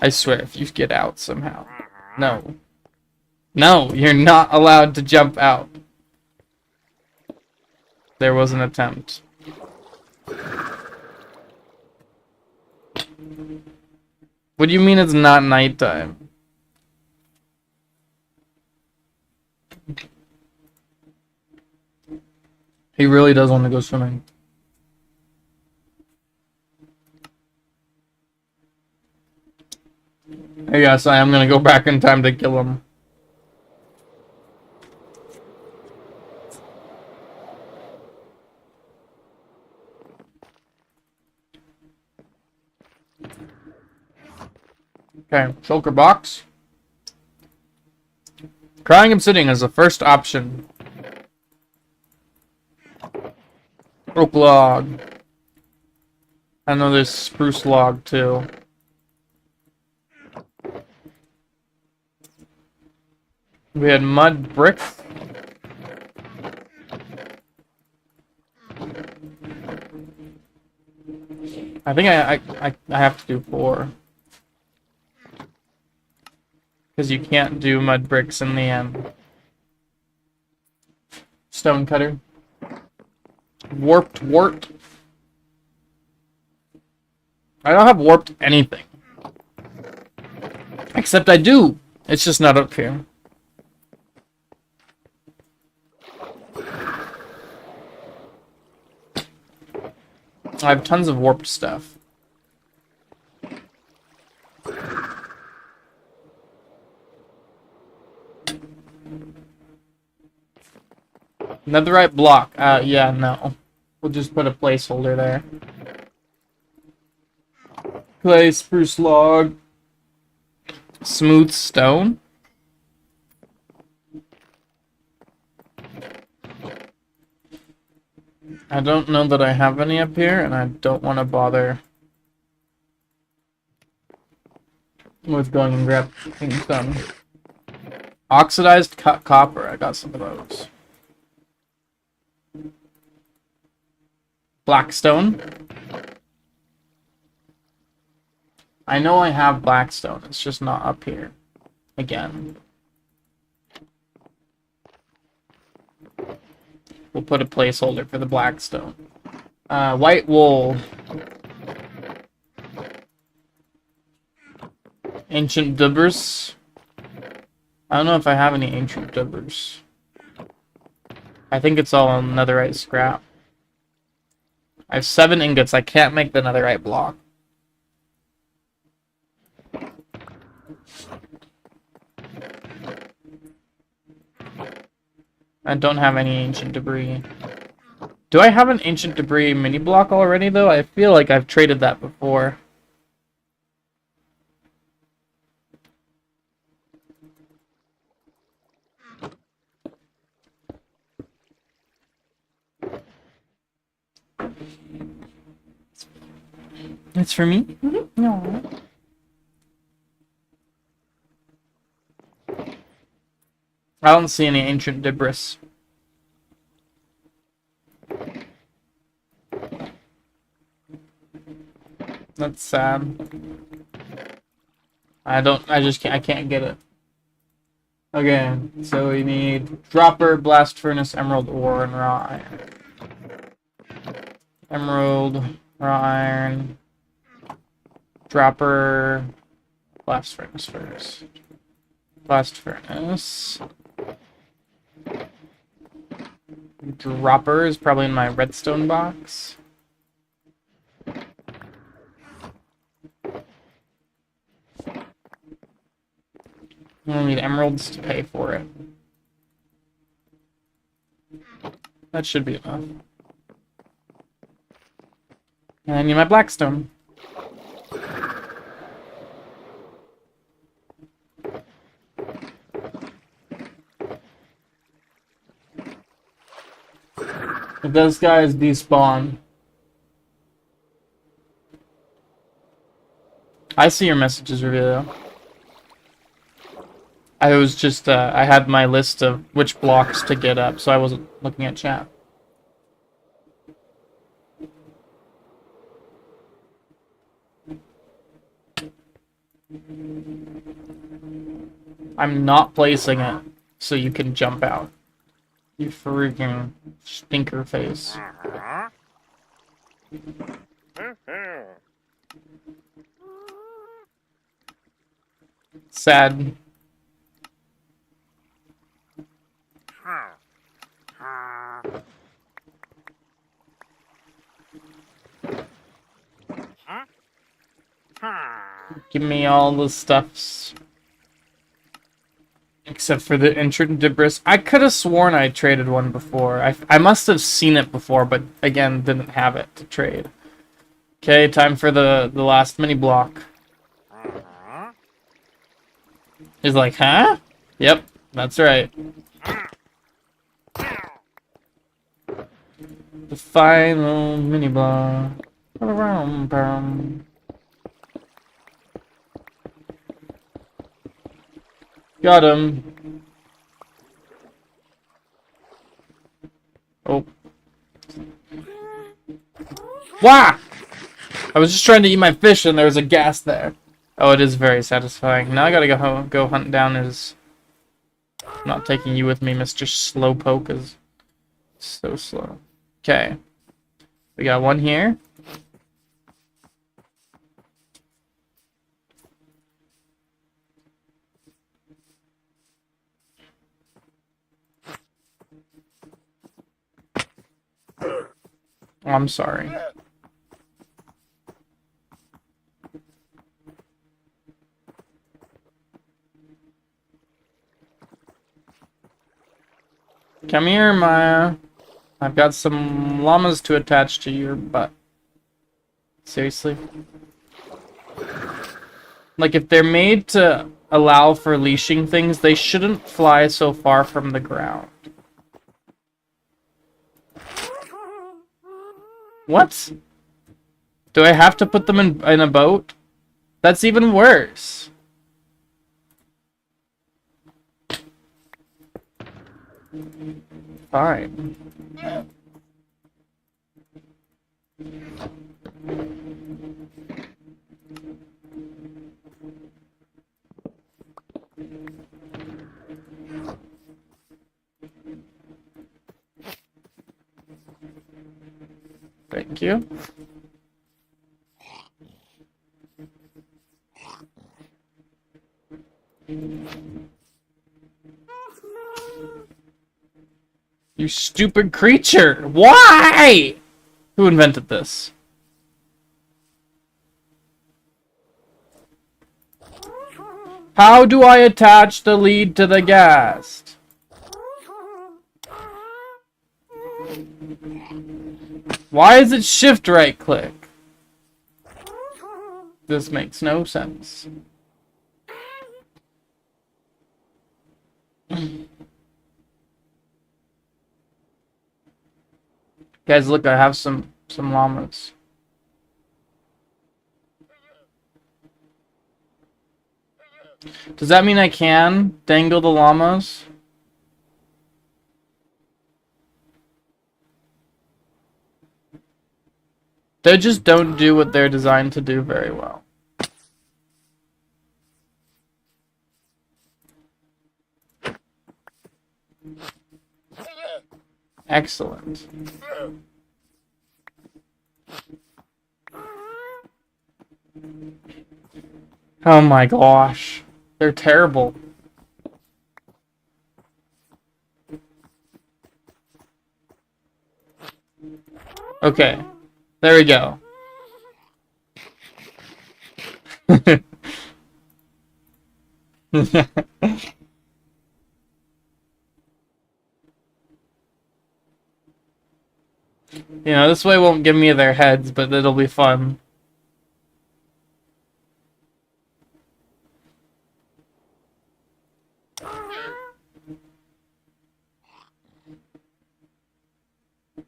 I swear, if you get out somehow. No. No, you're not allowed to jump out. There was an attempt. What do you mean it's not nighttime? He really does want to go swimming. Yes, I am gonna go back in time to kill him. Okay, shulker box. Crying and sitting is the first option. Oak log. I know there's spruce log too. We had mud bricks. I think I have to do 4. Because you can't do mud bricks in the end. Stone cutter. Warped wart. I don't have warped anything. Except I do. It's just not up here. I have tons of warped stuff. Netherite block. Yeah, no. We'll just put a placeholder there. Clay, spruce log, smooth stone. I don't know that I have any up here, and I don't want to bother with going and grabbing some. Oxidized copper. I got some of those. Blackstone. I know I have blackstone. It's just not up here. Again. We'll put a placeholder for the blackstone. White wool. Ancient dubbers. I don't know if I have any ancient dubbers. I think it's all netherite scrap. I have 7 ingots. I can't make the netherite block. I don't have any ancient debris. Do I have an ancient debris mini block already, though? I feel like I've traded that before. It's for me? Mm-hmm. No. I don't see any ancient debris. That's sad. I can't get it. Okay, so we need dropper, blast furnace, emerald ore, and raw iron. Emerald, raw iron, dropper, blast furnace first. Blast furnace. Dropper is probably in my redstone box. We'll need emeralds to pay for it. That should be enough. And I need my blackstone. If those guys despawn. I see your messages, Reveal. I was just, I had my list of which blocks to get up, so I wasn't looking at chat. I'm not placing it so you can jump out. You freaking stinker face. Sad. Give me all the stuffs. Except for the ancient debris. I could have sworn I traded one before. I must have seen it before, but again, didn't have it to trade. Okay, time for the last mini block. He's like, huh? Yep, that's right. The final mini block. Got him. Oh. Wah! I was just trying to eat my fish and there was a gas there. Oh, it is very satisfying. Now I gotta go hunt down his... Not taking you with me, Mr. Slowpoke is so slow. Okay. We got one here. Oh, I'm sorry. Come here, Maya. I've got some llamas to attach to your butt. Seriously? Like, if they're made to allow for leashing things, they shouldn't fly so far from the ground. What? Do I have to put them in a boat? That's even worse. Fine. Thank you. You stupid creature! Why? Who invented this? How do I attach the lead to the ghast? Why is it shift right click? This makes no sense. Guys, look, I have some llamas. Does that mean I can dangle the llamas? They just don't do what they're designed to do very well. Excellent. Oh my gosh. They're terrible. Okay. There we go. You know, this way won't give me their heads, but it'll be fun.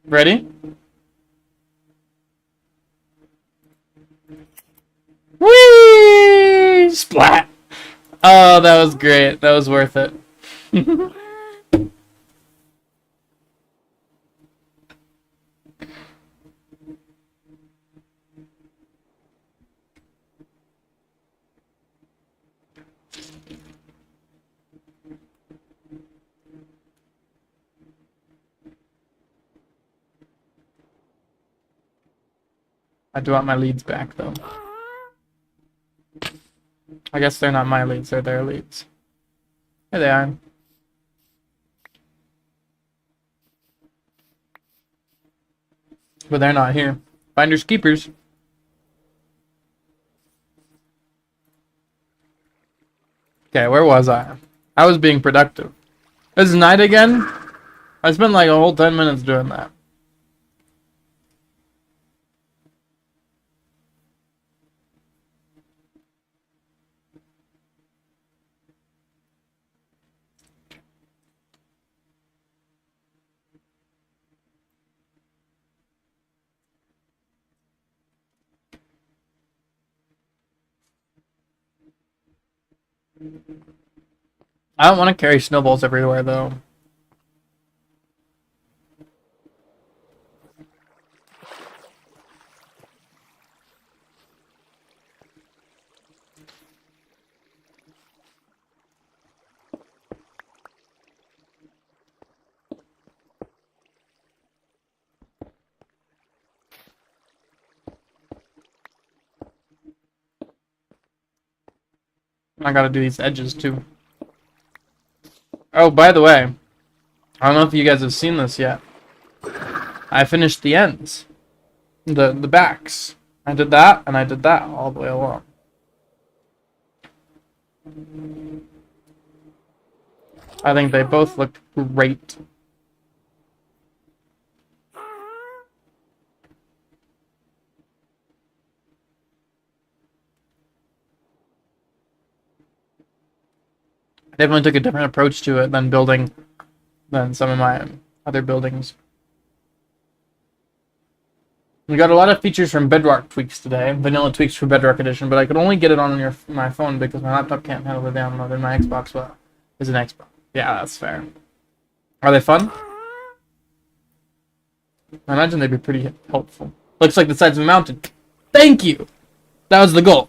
Ready? Whee! Splat! Oh, that was great. That was worth it. I do want my leads back, though. I guess they're not my leads, they're their leads. Here they are. But they're not here. Finders keepers. Okay, where was I? I was being productive. This is night again? I spent like a whole 10 minutes doing that. I don't want to carry snowballs everywhere, though. I gotta do these edges, too. Oh, by the way, I don't know if you guys have seen this yet. I finished the ends. The backs. I did that, and I did that all the way along. I think they both looked great. definitely took a different approach to it than some of my other buildings. We got a lot of features from Bedrock tweaks today, vanilla tweaks for Bedrock Edition, but I could only get it on my phone because my laptop can't handle the download, and my Xbox is an Xbox. Yeah, that's fair. Are they fun? I imagine they'd be pretty helpful. Looks like the sides of a mountain. Thank you! That was the goal.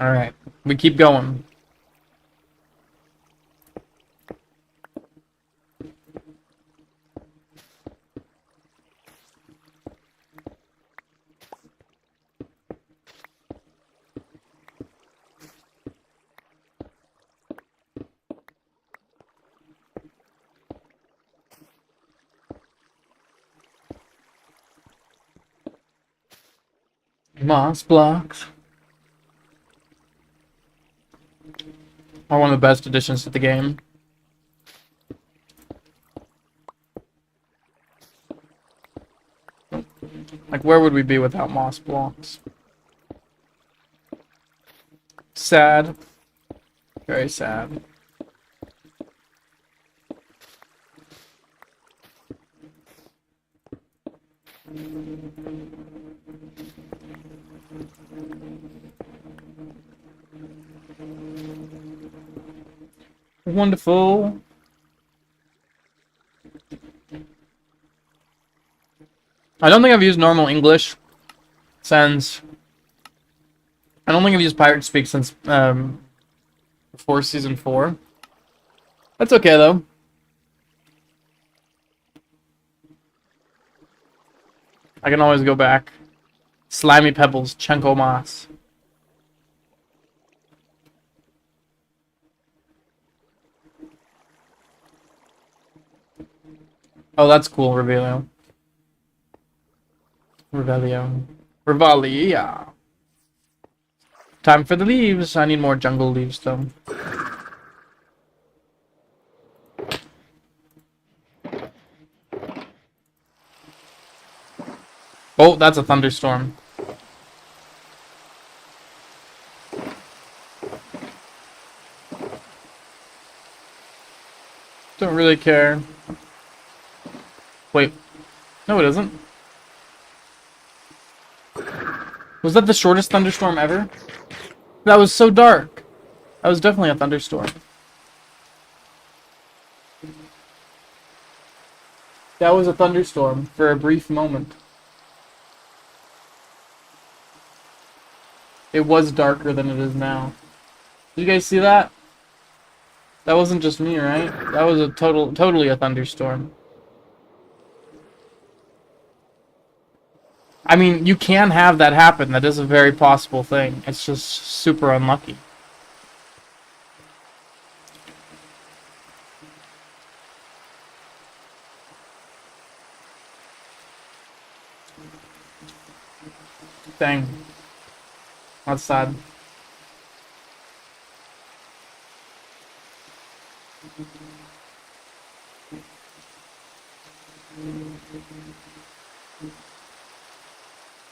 Alright, we keep going. Moss blocks are one of the best additions to the game. Like, where would we be without moss blocks? Sad. Very sad. Wonderful. I don't think I've used normal English since... I don't think I've used Pirate Speak since before Season 4. That's okay, though. I can always go back. Slimy Pebbles, Chenko Moss. Oh, that's cool, Revelio. Revalia. Time for the leaves. I need more jungle leaves, though. Oh, that's a thunderstorm. Don't really care. Wait. No, it isn't. Was that the shortest thunderstorm ever? That was so dark. That was definitely a thunderstorm. That was a thunderstorm for a brief moment. It was darker than it is now. Did you guys see that? That wasn't just me, right? That was a totally a thunderstorm. I mean, you can have that happen. That is a very possible thing. It's just super unlucky. Dang. That's sad.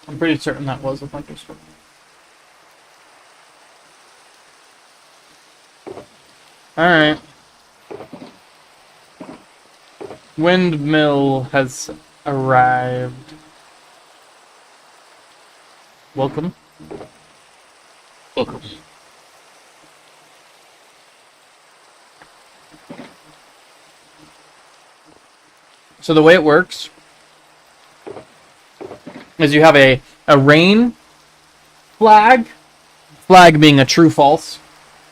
I'm pretty certain that was a thunderstorm. Alright. Windmill has arrived. Welcome. Welcome. So the way it works is you have a rain flag being a true false,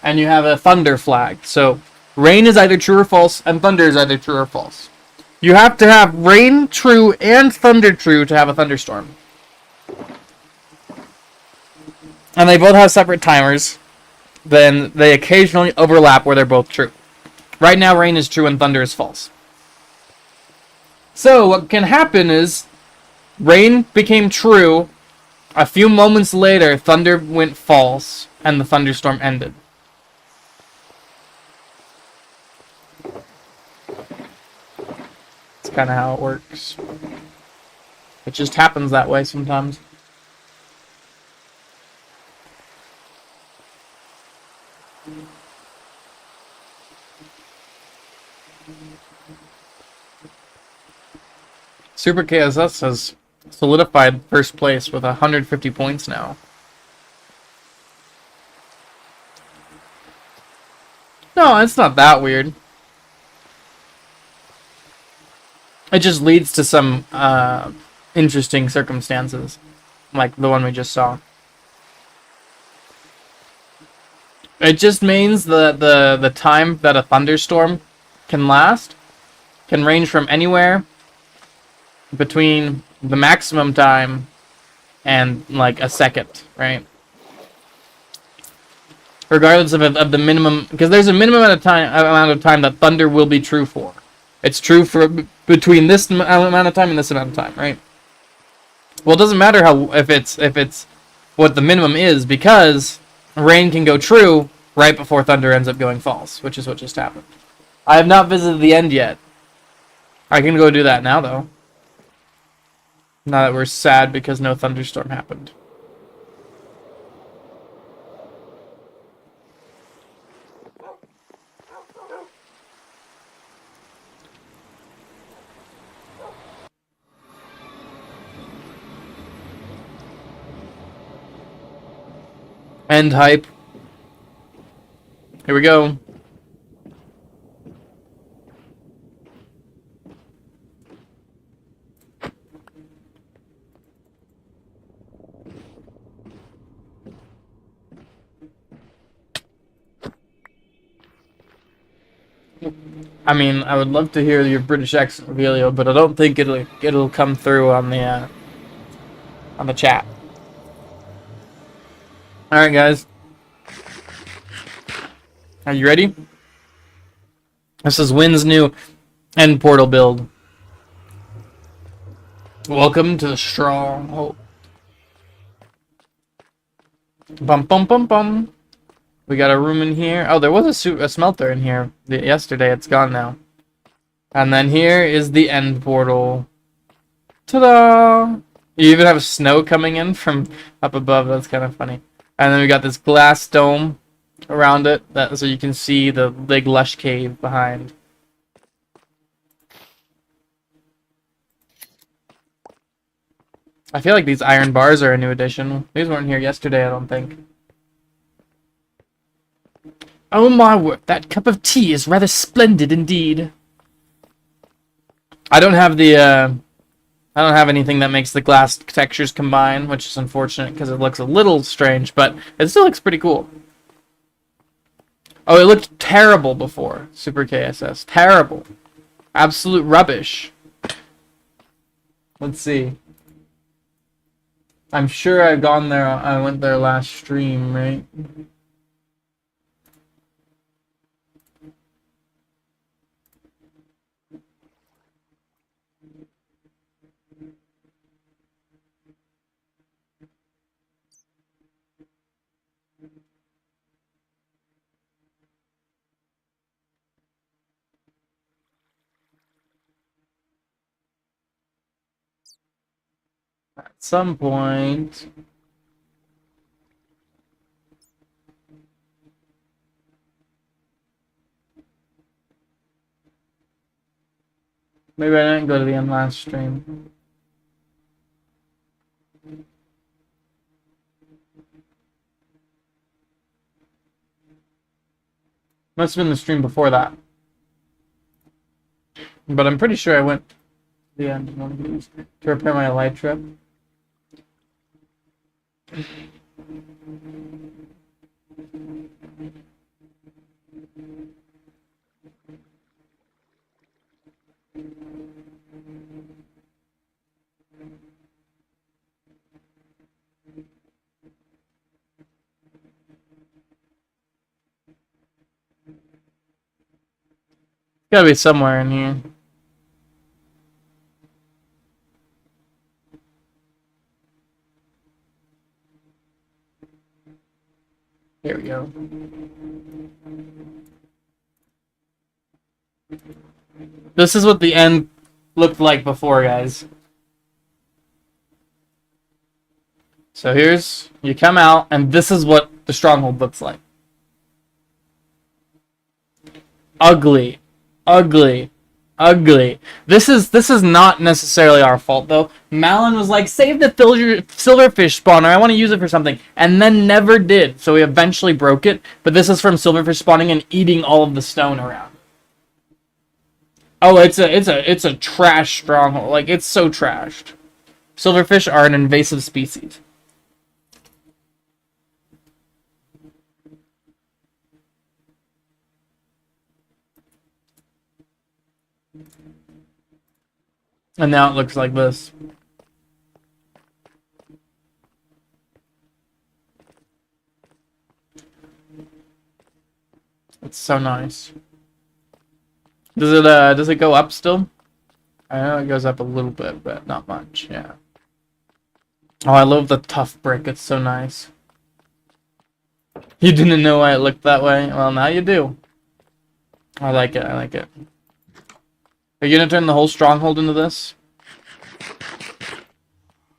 and you have a thunder flag. So rain is either true or false, and thunder is either true or false. You have to have rain true and thunder true to have a thunderstorm. And they both have separate timers. Then they occasionally overlap where they're both true. Right now rain is true and thunder is false. So what can happen is rain became true A few moments later, thunder went false, and the thunderstorm ended. That's kind of how it works. It just happens that way sometimes. Super KSS has solidified first place with 150 points now. No, it's not that weird. It just leads to some interesting circumstances, like the one we just saw. It just means the time that a thunderstorm can last can range from anywhere between the maximum time and like a second, right? Regardless of the minimum, because there's a minimum amount of time that thunder will be true for. It's true for between this amount of time and this amount of time, right? Well, it doesn't matter if it's what the minimum is, because rain can go true right before thunder ends up going false, which is what just happened. I have not visited the end yet. I can go do that now, though. Now that we're sad because no thunderstorm happened. End hype. Here we go. I mean, I would love to hear your British accent, Revelio, but I don't think it'll come through on the chat. All right, guys. Are you ready? This is Wynn's new end portal build. Welcome to the stronghold. Bum bum bum bum. We got a room in here. Oh, there was a smelter in here yesterday. It's gone now. And then here is the end portal. Ta-da! You even have snow coming in from up above. That's kind of funny. And then we got this glass dome around it, so you can see the big lush cave behind. I feel like these iron bars are a new addition. These weren't here yesterday, I don't think. Oh my word, that cup of tea is rather splendid indeed. I don't have anything that makes the glass textures combine, which is unfortunate because it looks a little strange, but it still looks pretty cool. Oh, it looked terrible before Super KSS. Terrible. Absolute rubbish. Let's see. I'm sure I've gone there. I went there last stream, right? At some point. Maybe I didn't go to the end last stream. Must have been the stream before that. But I'm pretty sure I went to the end of one of these to repair my light trip. Gotta be somewhere in here. Here we go. This is what the end looked like before, guys. So here's, you come out, and this is what the stronghold looks like. Ugly. Ugly. Ugly. This is not necessarily our fault, though. Malin was like, save the silverfish spawner, I want to use it for something, and then never did. So we eventually broke it, but this is from silverfish spawning and eating all of the stone around. Oh, it's a trash stronghold. Like, it's so trashed. Silverfish are an invasive species. And now it looks like this. It's so nice. Does it go up still? I know it goes up a little bit, but not much, yeah. Oh, I love the tough brick, it's so nice. You didn't know why it looked that way? Well, now you do. I like it, I like it. Are you gonna turn the whole stronghold into this?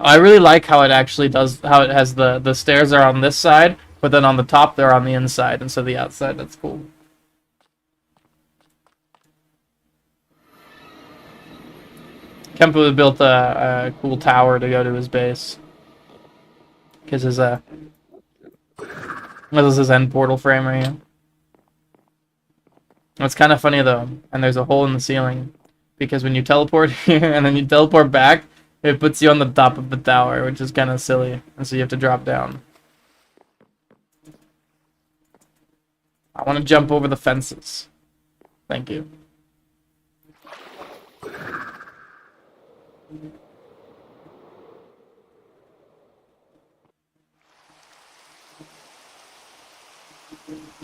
I really like how it actually does, how it has the stairs are on this side, but then on the top they're on the inside instead of the outside. That's cool. Kempo built a cool tower to go to his base. Because his, this is his end portal frame right here. It's kind of funny though, and there's a hole in the ceiling. Because when you teleport here and then you teleport back, it puts you on the top of the tower, which is kind of silly. And so you have to drop down. I want to jump over the fences. Thank you.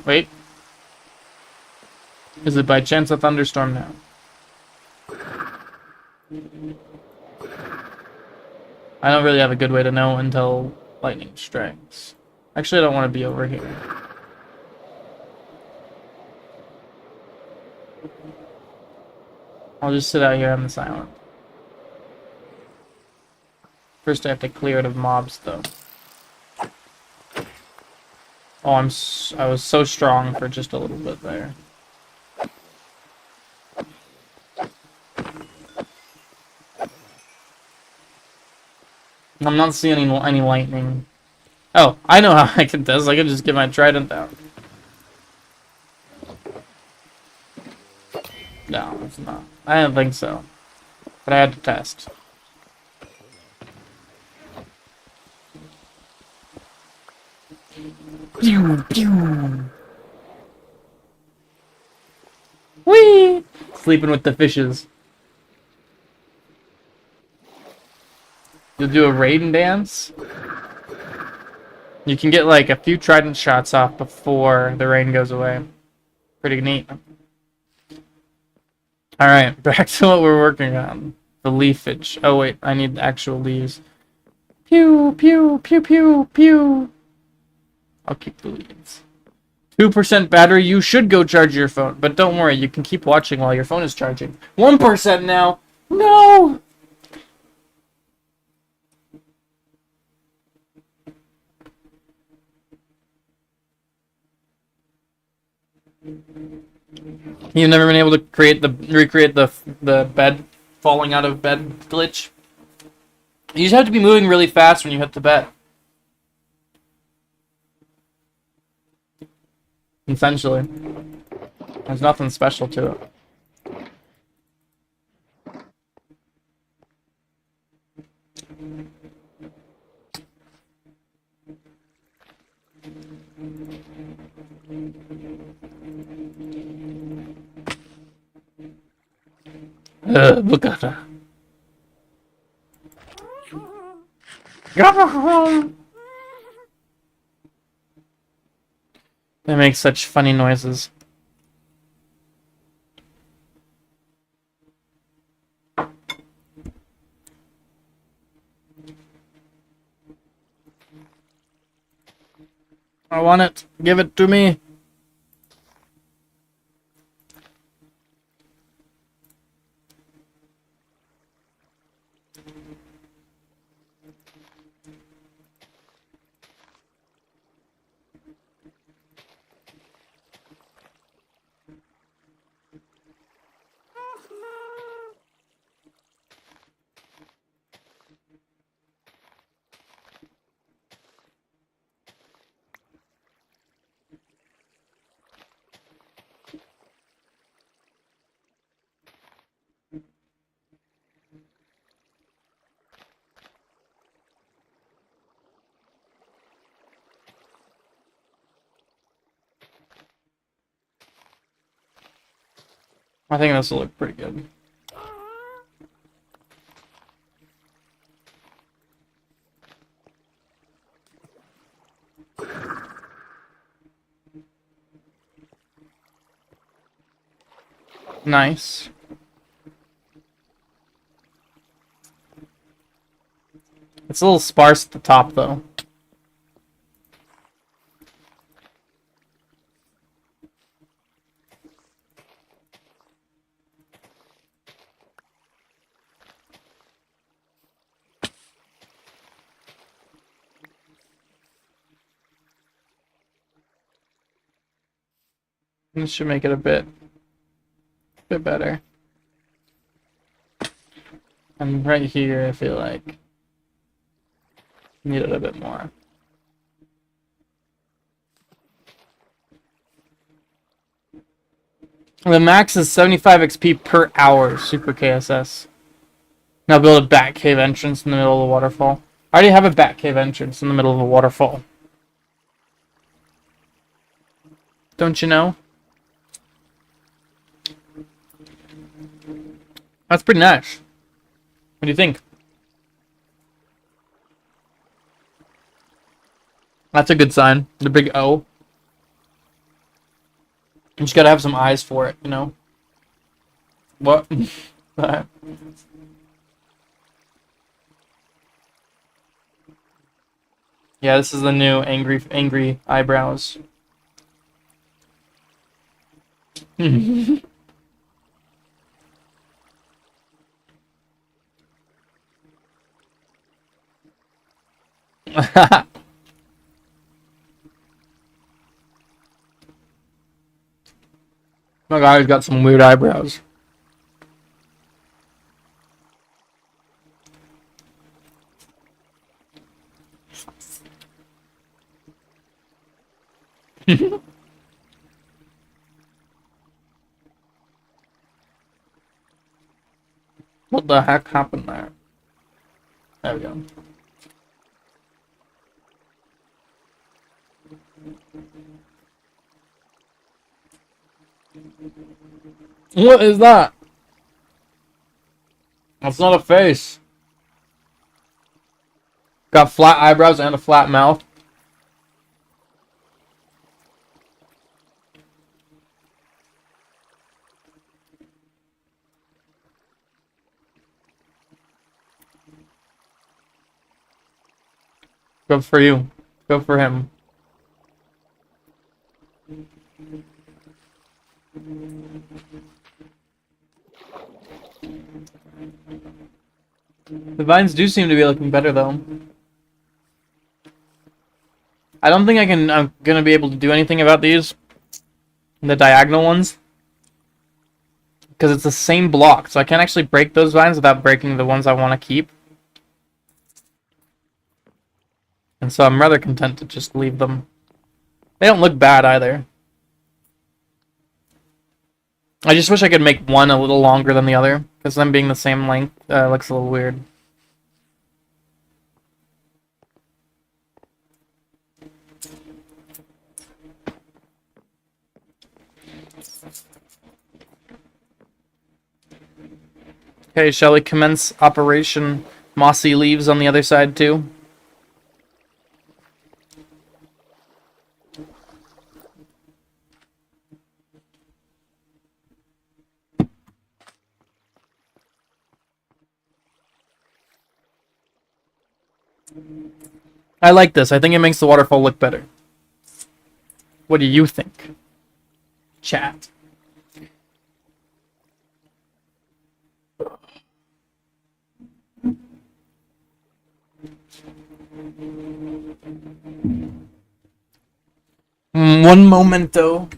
Wait. Is it by chance a thunderstorm now? I don't really have a good way to know until lightning strikes. Actually, I don't want to be over here. I'll just sit out here on the island. First, I have to clear it of mobs, though. Oh, I was so strong for just a little bit there. I'm not seeing any lightning. Oh, I know how I can test. I can just get my trident down. No, it's not. I didn't think so. But I had to test. Pew, pew. Whee! Sleeping with the fishes. You'll do a raiden dance. You can get like a few trident shots off before the rain goes away. Pretty neat. Alright, back to what we're working on. The leafage. Oh wait, I need actual leaves. Pew, pew, pew, pew, pew. I'll keep the leaves. 2% battery, you should go charge your phone. But don't worry, you can keep watching while your phone is charging. 1% now! No! You've never been able to recreate the bed falling out of bed glitch? You just have to be moving really fast when you hit the bed. Essentially. There's nothing special to it. Look at her. They make such funny noises. I want it. Give it to me. I think this will look pretty good. Nice. It's a little sparse at the top, though. This should make it a bit better. And right here, I feel like need it a bit more. The max is 75 XP per hour, Super KSS. Now build a bat cave entrance in the middle of the waterfall. I already have a bat cave entrance in the middle of a waterfall. Don't you know? That's pretty nice. What do you think? That's a good sign. The big O. You just gotta have some eyes for it, you know? What? Yeah, this is the new angry eyebrows. My guy's got some weird eyebrows. What the heck happened there? There we go. What is that? That's not a face. Got flat eyebrows and a flat mouth. Good for you. Good for him. The vines do seem to be looking better, though. I don't think I'm gonna be able to do anything about these. The diagonal ones. Because it's the same block, so I can't actually break those vines without breaking the ones I want to keep. And so I'm rather content to just leave them. They don't look bad either. I just wish I could make one a little longer than the other, because them being the same length looks a little weird. Okay, shall we commence Operation Mossy Leaves on the other side too? I like this. I think it makes the waterfall look better. What do you think? Chat. One momento.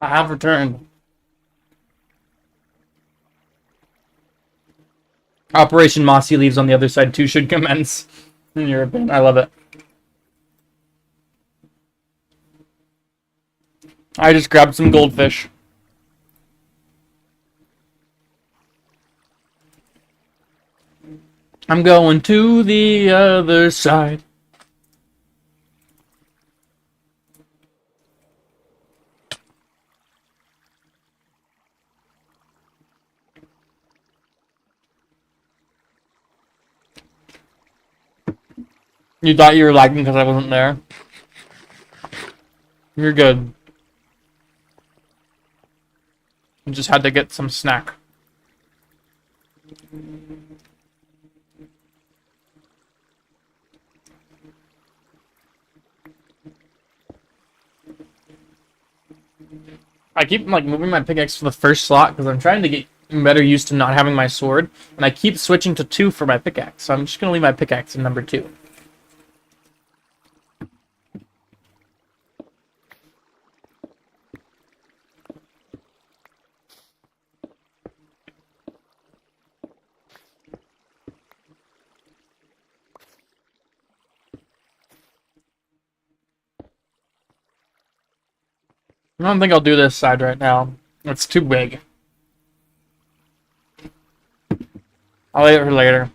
I have returned. Operation Mossy Leaves on the other side too should commence. In your opinion, I love it. I just grabbed some goldfish. I'm going to the other side. You thought you were lagging because I wasn't there. You're good. You just had to get some snack. I keep like moving my pickaxe to the first slot because I'm trying to get better used to not having my sword, and I keep switching to 2 for my pickaxe. So I'm just gonna leave my pickaxe in number 2. I don't think I'll do this side right now. It's too big. I'll wait for later.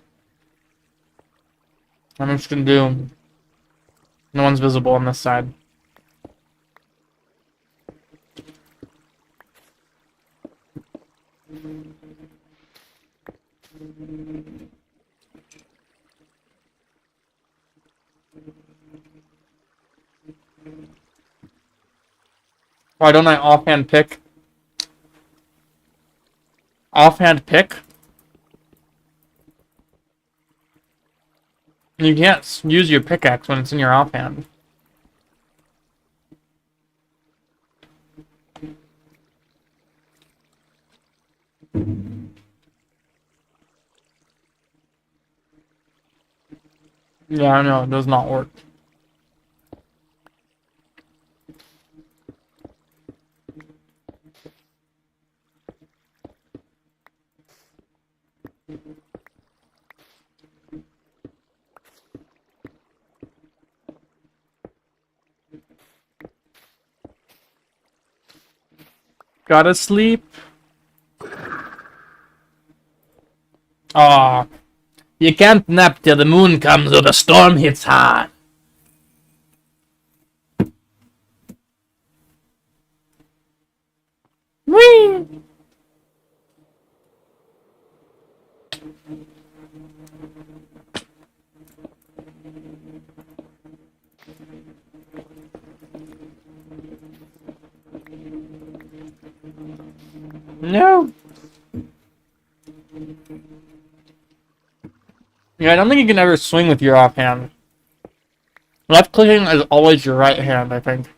I'm just gonna do. No one's visible on this side. Why don't I offhand pick? Offhand pick? You can't use your pickaxe when it's in your offhand. Yeah, I know, it does not work. Gotta sleep. Ah, you can't nap till the moon comes or the storm hits hard. Whee! No. Yeah, I don't think you can ever swing with your offhand. Left clicking is always your right hand, I think.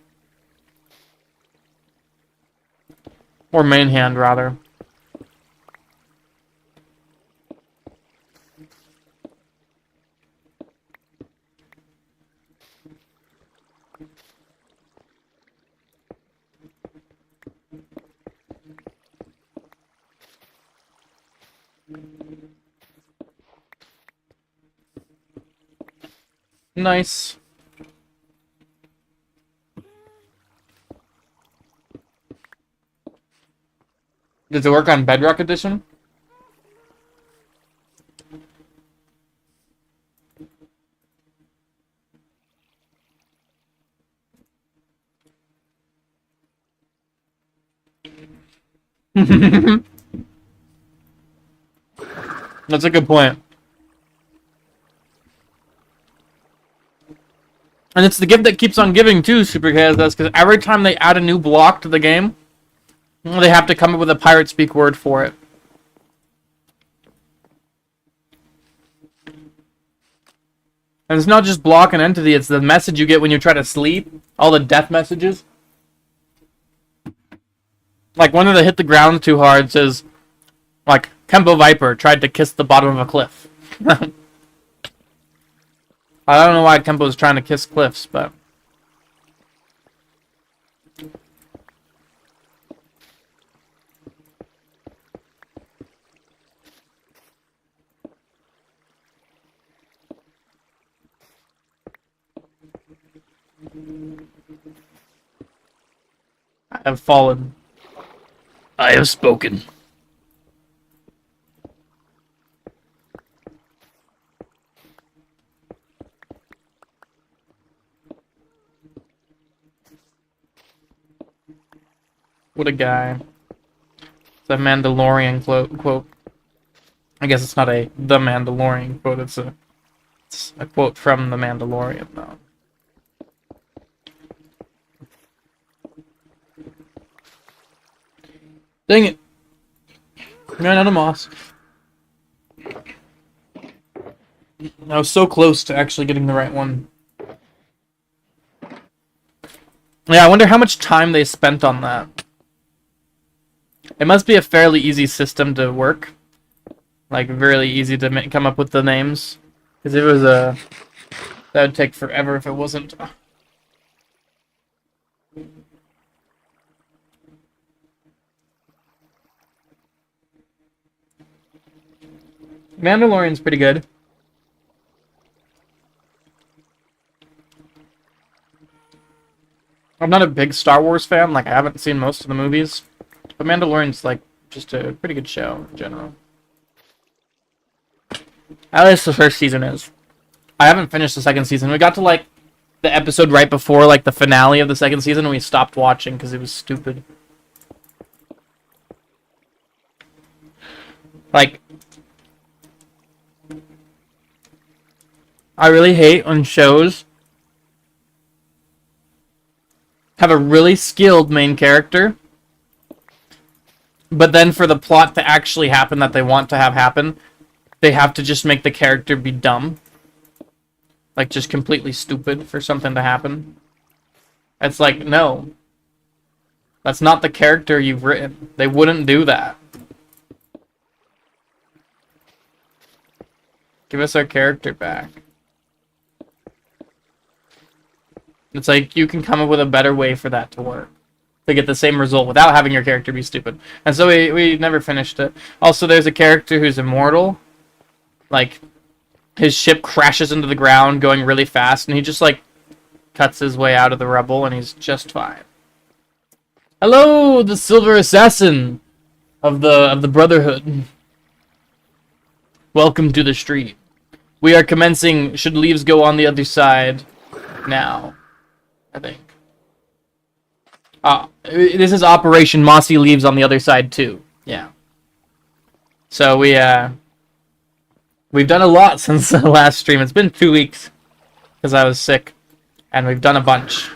Or main hand, rather. Nice. Does it work on Bedrock Edition? That's a good point. And it's the gift that keeps on giving too, Super Chaos does, because every time they add a new block to the game, they have to come up with a pirate speak word for it. And it's not just block and entity, it's the message you get when you try to sleep. All the death messages. Like, one of the hit the ground too hard says, like, Kempo Viper tried to kiss the bottom of a cliff. I don't know why Kempo's trying to kiss cliffs, but... I have fallen. I have spoken. What a guy. It's a Mandalorian quote. I guess it's not a The Mandalorian quote, it's a quote from The Mandalorian, though. Dang it. Ran out of moss. I was so close to actually getting the right one. Yeah, I wonder how much time they spent on that. It must be a fairly easy system to work. Like, really easy to come up with the names. Because if it was a... That would take forever if it wasn't. Mandalorian's pretty good. I'm not a big Star Wars fan, like I haven't seen most of the movies. But Mandalorian's like just a pretty good show in general. At least the first season is. I haven't finished the second season. We got to like the episode right before like the finale of the second season and we stopped watching because it was stupid. Like, I really hate when shows have a really skilled main character, but then for the plot to actually happen that they want to have happen, they have to just make the character be dumb. Like, just completely stupid for something to happen. It's like, no. That's not the character you've written. They wouldn't do that. Give us our character back. It's like, you can come up with a better way for that to work. To get the same result without having your character be stupid. And so we never finished it. Also, there's a character who's immortal. Like, his ship crashes into the ground going really fast, and he just, like, cuts his way out of the rubble, and he's just fine. Hello, the Silver Assassin of the Brotherhood. Welcome to the street. We are commencing Should Leaves Go on the Other Side now, I think. This is Operation Mossy Leaves on the Other Side too. Yeah. So we've done a lot since the last stream. It's been 2 weeks because I was sick, and we've done a bunch.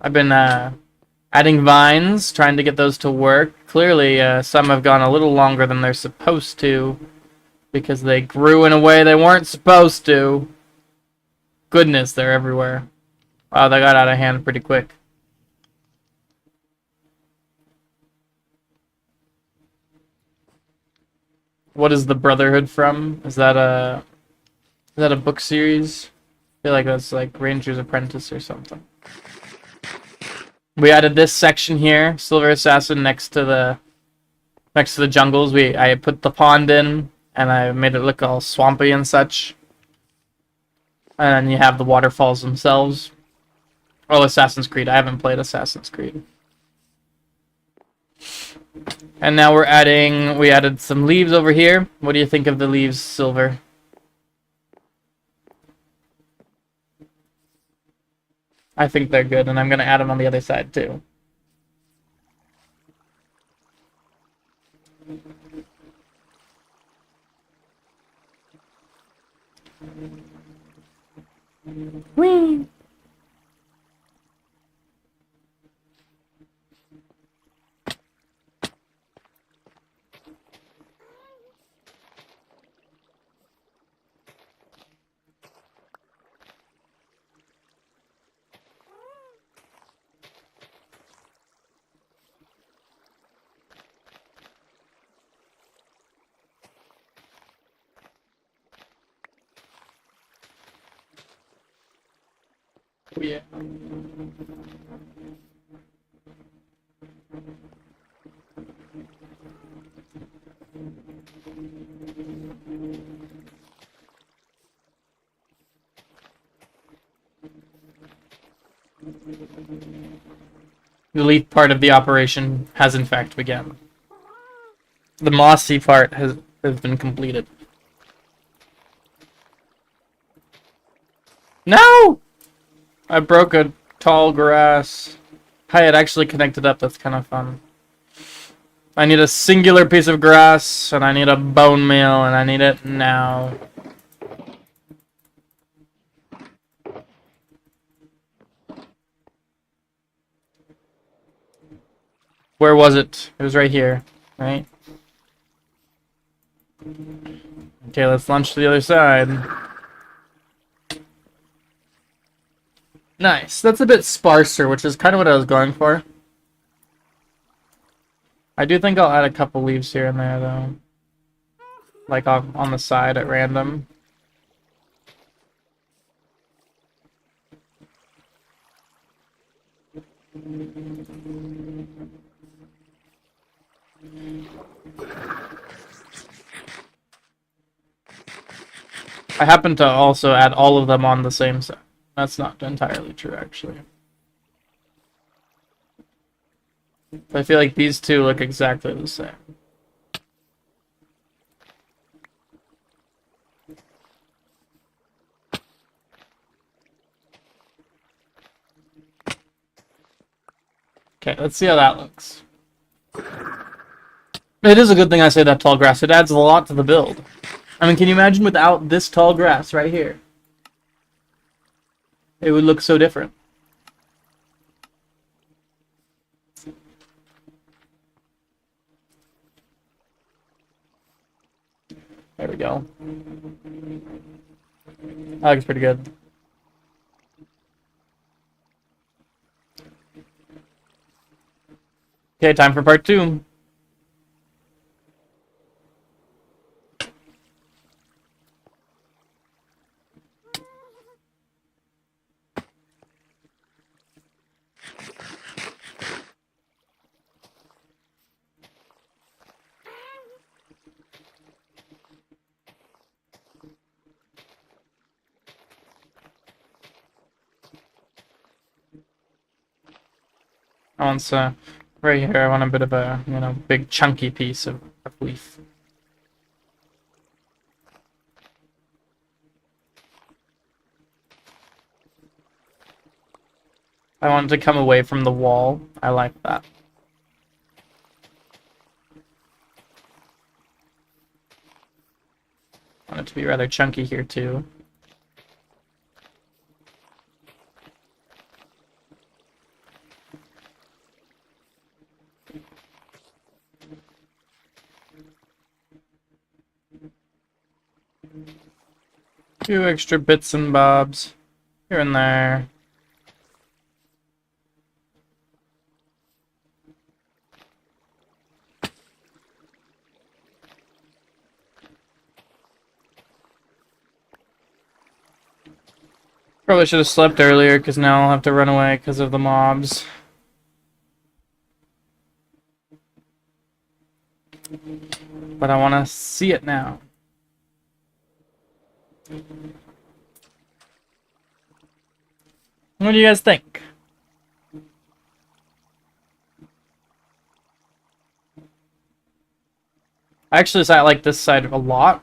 I've been adding vines, trying to get those to work. Clearly, some have gone a little longer than they're supposed to because they grew in a way they weren't supposed to. Goodness, they're everywhere. Wow, they got out of hand pretty quick. What is the Brotherhood from? Is that a book series? I feel like that's like Ranger's Apprentice or something. We added this section here, Silver Assassin, next to the jungles. I put the pond in, and I made it look all swampy and such. And then you have the waterfalls themselves. Oh, Assassin's Creed. I haven't played Assassin's Creed. And now we added some leaves over here. What do you think of the leaves, Silver? I think they're good, and I'm going to add them on the other side, too. Whee! Oh, yeah. The leaf part of the operation has in fact begun. The mossy part has been completed. No! I broke a tall grass. Hi, it actually connected up. That's kind of fun. I need a singular piece of grass, and I need a bone meal, and I need it now. Where was it? It was right here, right? Okay, let's launch to the other side. Nice. That's a bit sparser, which is kind of what I was going for. I do think I'll add a couple leaves here and there, though. Like on the side at random. I happen to also add all of them on the same side. That's not entirely true, actually. I feel like these two look exactly the same. Okay, let's see how that looks. It is a good thing I say that tall grass. It adds a lot to the build. I mean, can you imagine without this tall grass right here? It would look so different. There we go. That looks pretty good. Okay, time for part 2. I want right here, I want a bit of a, big chunky piece of leaf. I want it to come away from the wall. I like that. I want it to be rather chunky here too. Few extra bits and bobs here and there. Probably should have slept earlier because now I'll have to run away because of the mobs. But I want to see it now. What do you guys think? I actually like this side a lot,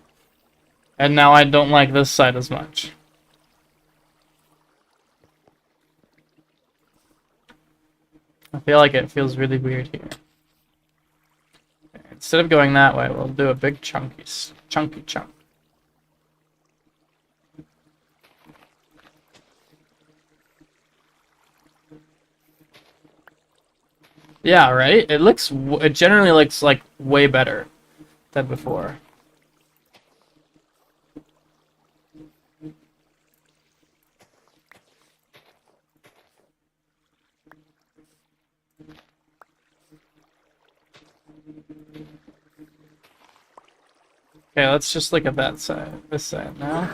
and now I don't like this side as much. I feel like it feels really weird here. Instead of going that way, we'll do a big chunky chunk. Yeah, right? It generally looks like way better than before. Okay, let's just look at that side, this side now.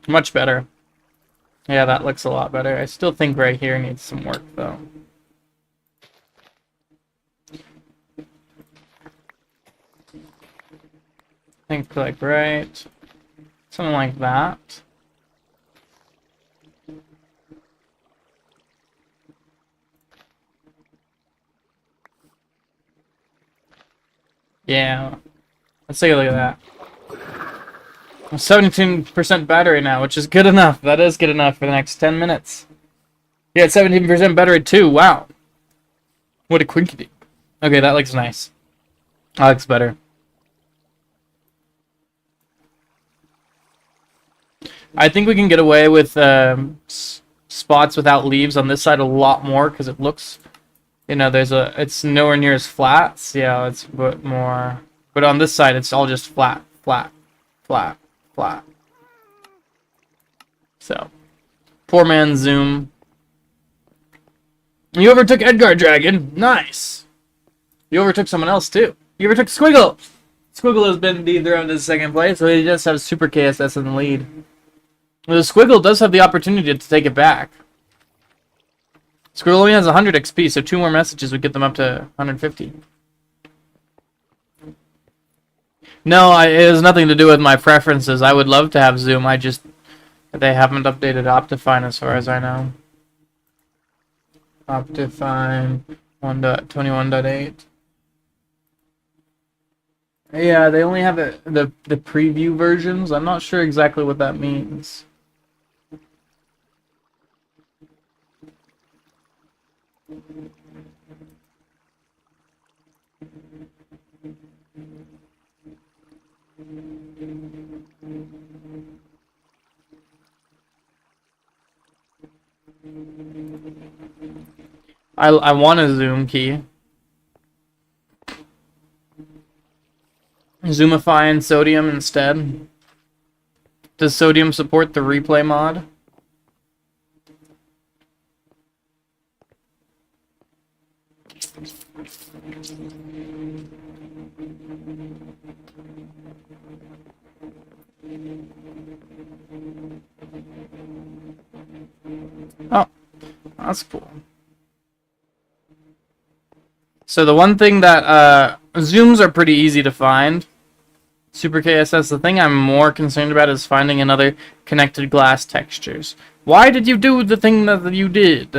Much better. Yeah, that looks a lot better. I still think right here needs some work, though. Think like right. Something like that. Yeah. Let's take a look at that. 17% battery now, which is good enough. That is good enough for the next 10 minutes. Yeah, it's 17% battery too. Wow. What a quinkity. Okay, that looks nice. That looks better. I think we can get away with spots without leaves on this side a lot more because it looks, it's nowhere near as flat. So yeah, it's a bit more. But on this side, it's all just flat, flat, flat, flat. So, poor man's zoom. You overtook Edgar Dragon. Nice. You overtook someone else too. You overtook Squiggle. Squiggle has been dethroned in second place, so he just has Super KSS in the lead. The Squiggle does have the opportunity to take it back. Squiggle only has 100 XP, so 2 more messages would get them up to 150. No, it has nothing to do with my preferences. I would love to have Zoom. They haven't updated Optifine as far as I know. Optifine 1.21.8. Yeah, they only have the preview versions. I'm not sure exactly what that means. I want a zoom key. Zoomify and Sodium instead. Does Sodium support the replay mod? Oh, that's cool. So the one thing that zooms are pretty easy to find. Super KSS. The thing I'm more concerned about is finding another connected glass textures. Why did you do the thing that you did?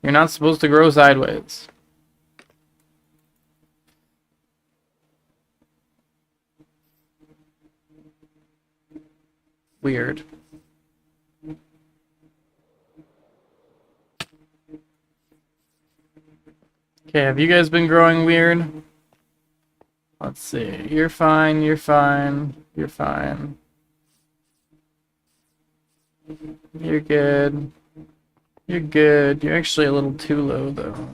You're not supposed to grow sideways. Weird. Okay, have you guys been growing weird? Let's see. You're fine, you're fine, you're fine. You're good. You're good. You're actually a little too low, though.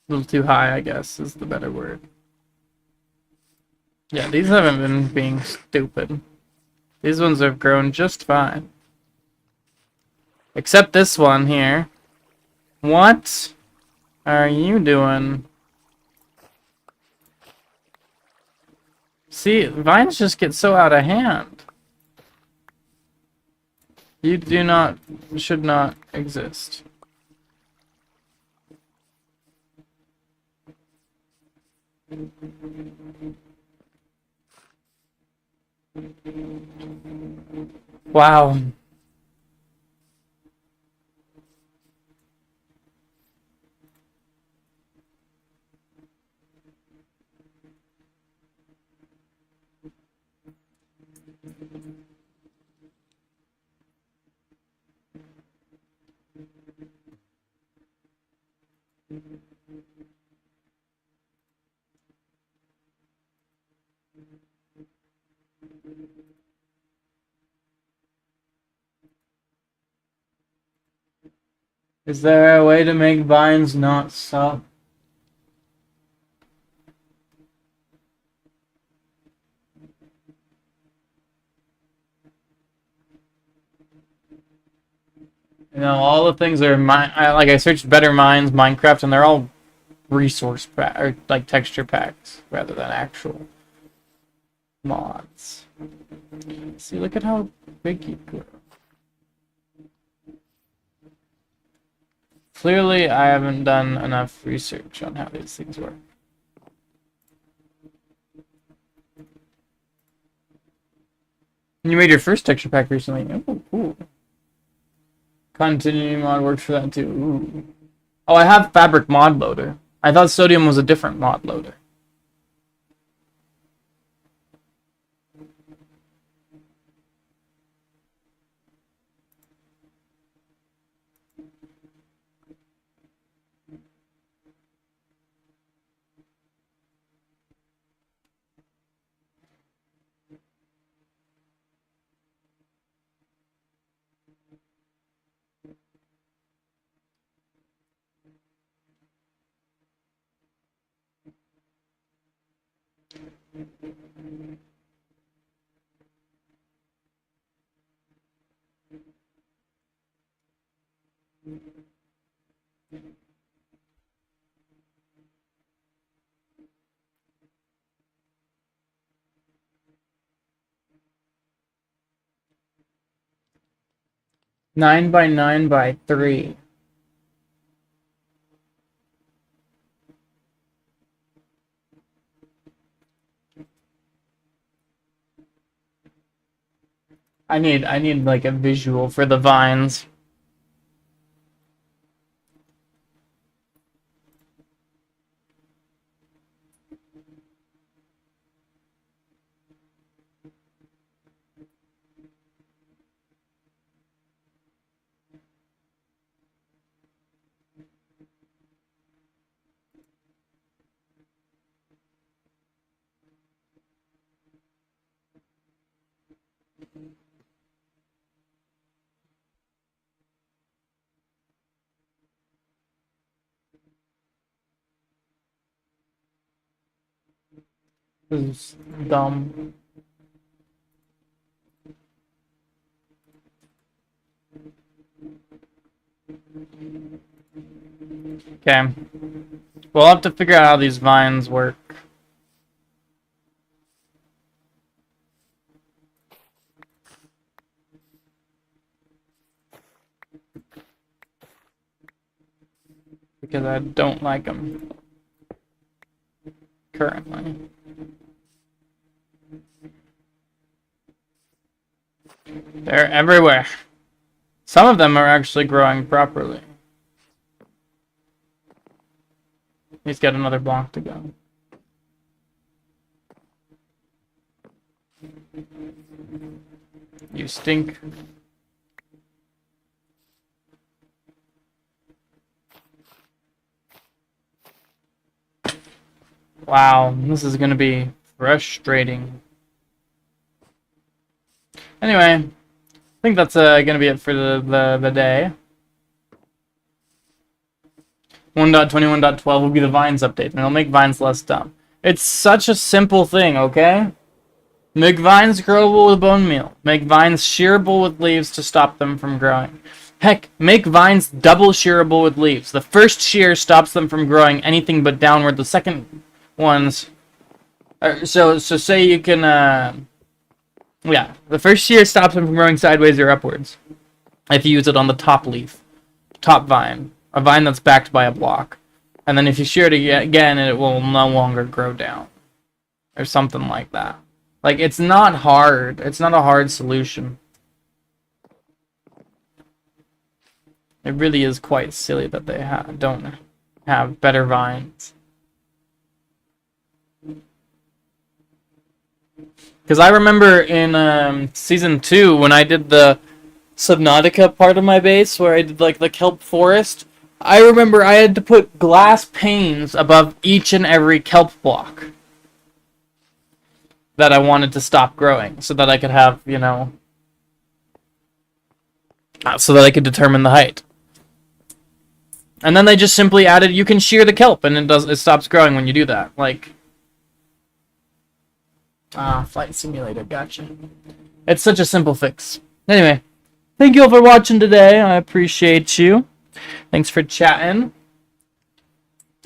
A little too high, I guess, is the better word. Yeah, these haven't been being stupid. These ones have grown just fine. Except this one here. What are you doing? See, vines just get so out of hand. You should not exist. Wow. Is there a way to make vines not suck? You know, all the things are I searched Better Minds, Minecraft, and they're all resource pack or like texture packs rather than actual mods. See, look at how big you grow. Clearly, I haven't done enough research on how these things work. You made your first texture pack recently. Oh, cool. Continuity mod works for that too. Ooh. Oh, I have Fabric mod loader. I thought Sodium was a different mod loader. Nine by 9 by 3. I need like a visual for the vines. This is dumb. Okay. We'll have to figure out how these vines work. Because I don't like them currently. They're everywhere. Some of them are actually growing properly. He's got another block to go. You stink. Wow, this is gonna be frustrating. Anyway, I think that's gonna be it for the day. 1.21.12 will be the vines update, and it'll make vines less dumb. It's such a simple thing, okay? Make vines growable with bone meal. Make vines shearable with leaves to stop them from growing. Heck, make vines double shearable with leaves. The first shear stops them from growing anything but downward. The second ones... So say you can... Yeah, the first shear stops them from growing sideways or upwards. If you use it on the top leaf. Top vine. A vine that's backed by a block. And then if you shear it again, it will no longer grow down. Or something like that. Like, it's not hard. It's not a hard solution. It really is quite silly that they don't have better vines. Because I remember in season 2 when I did the Subnautica part of my base where I did like the kelp forest, I remember I had to put glass panes above each and every kelp block that I wanted to stop growing so that I could have, you know, so that I could determine the height. And then they just simply added, you can shear the kelp and it stops growing when you do that. Like, Flight Simulator, gotcha. It's such a simple fix. Anyway, thank you all for watching today. I appreciate you. Thanks for chatting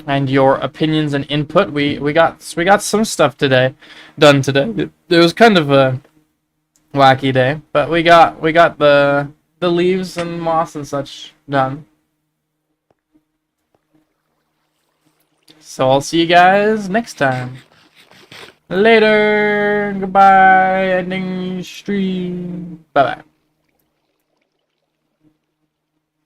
and your opinions and input. We got some stuff done today. It was kind of a wacky day, but we got the leaves and moss and such done. So I'll see you guys next time. Later. Goodbye. Ending stream. Bye bye.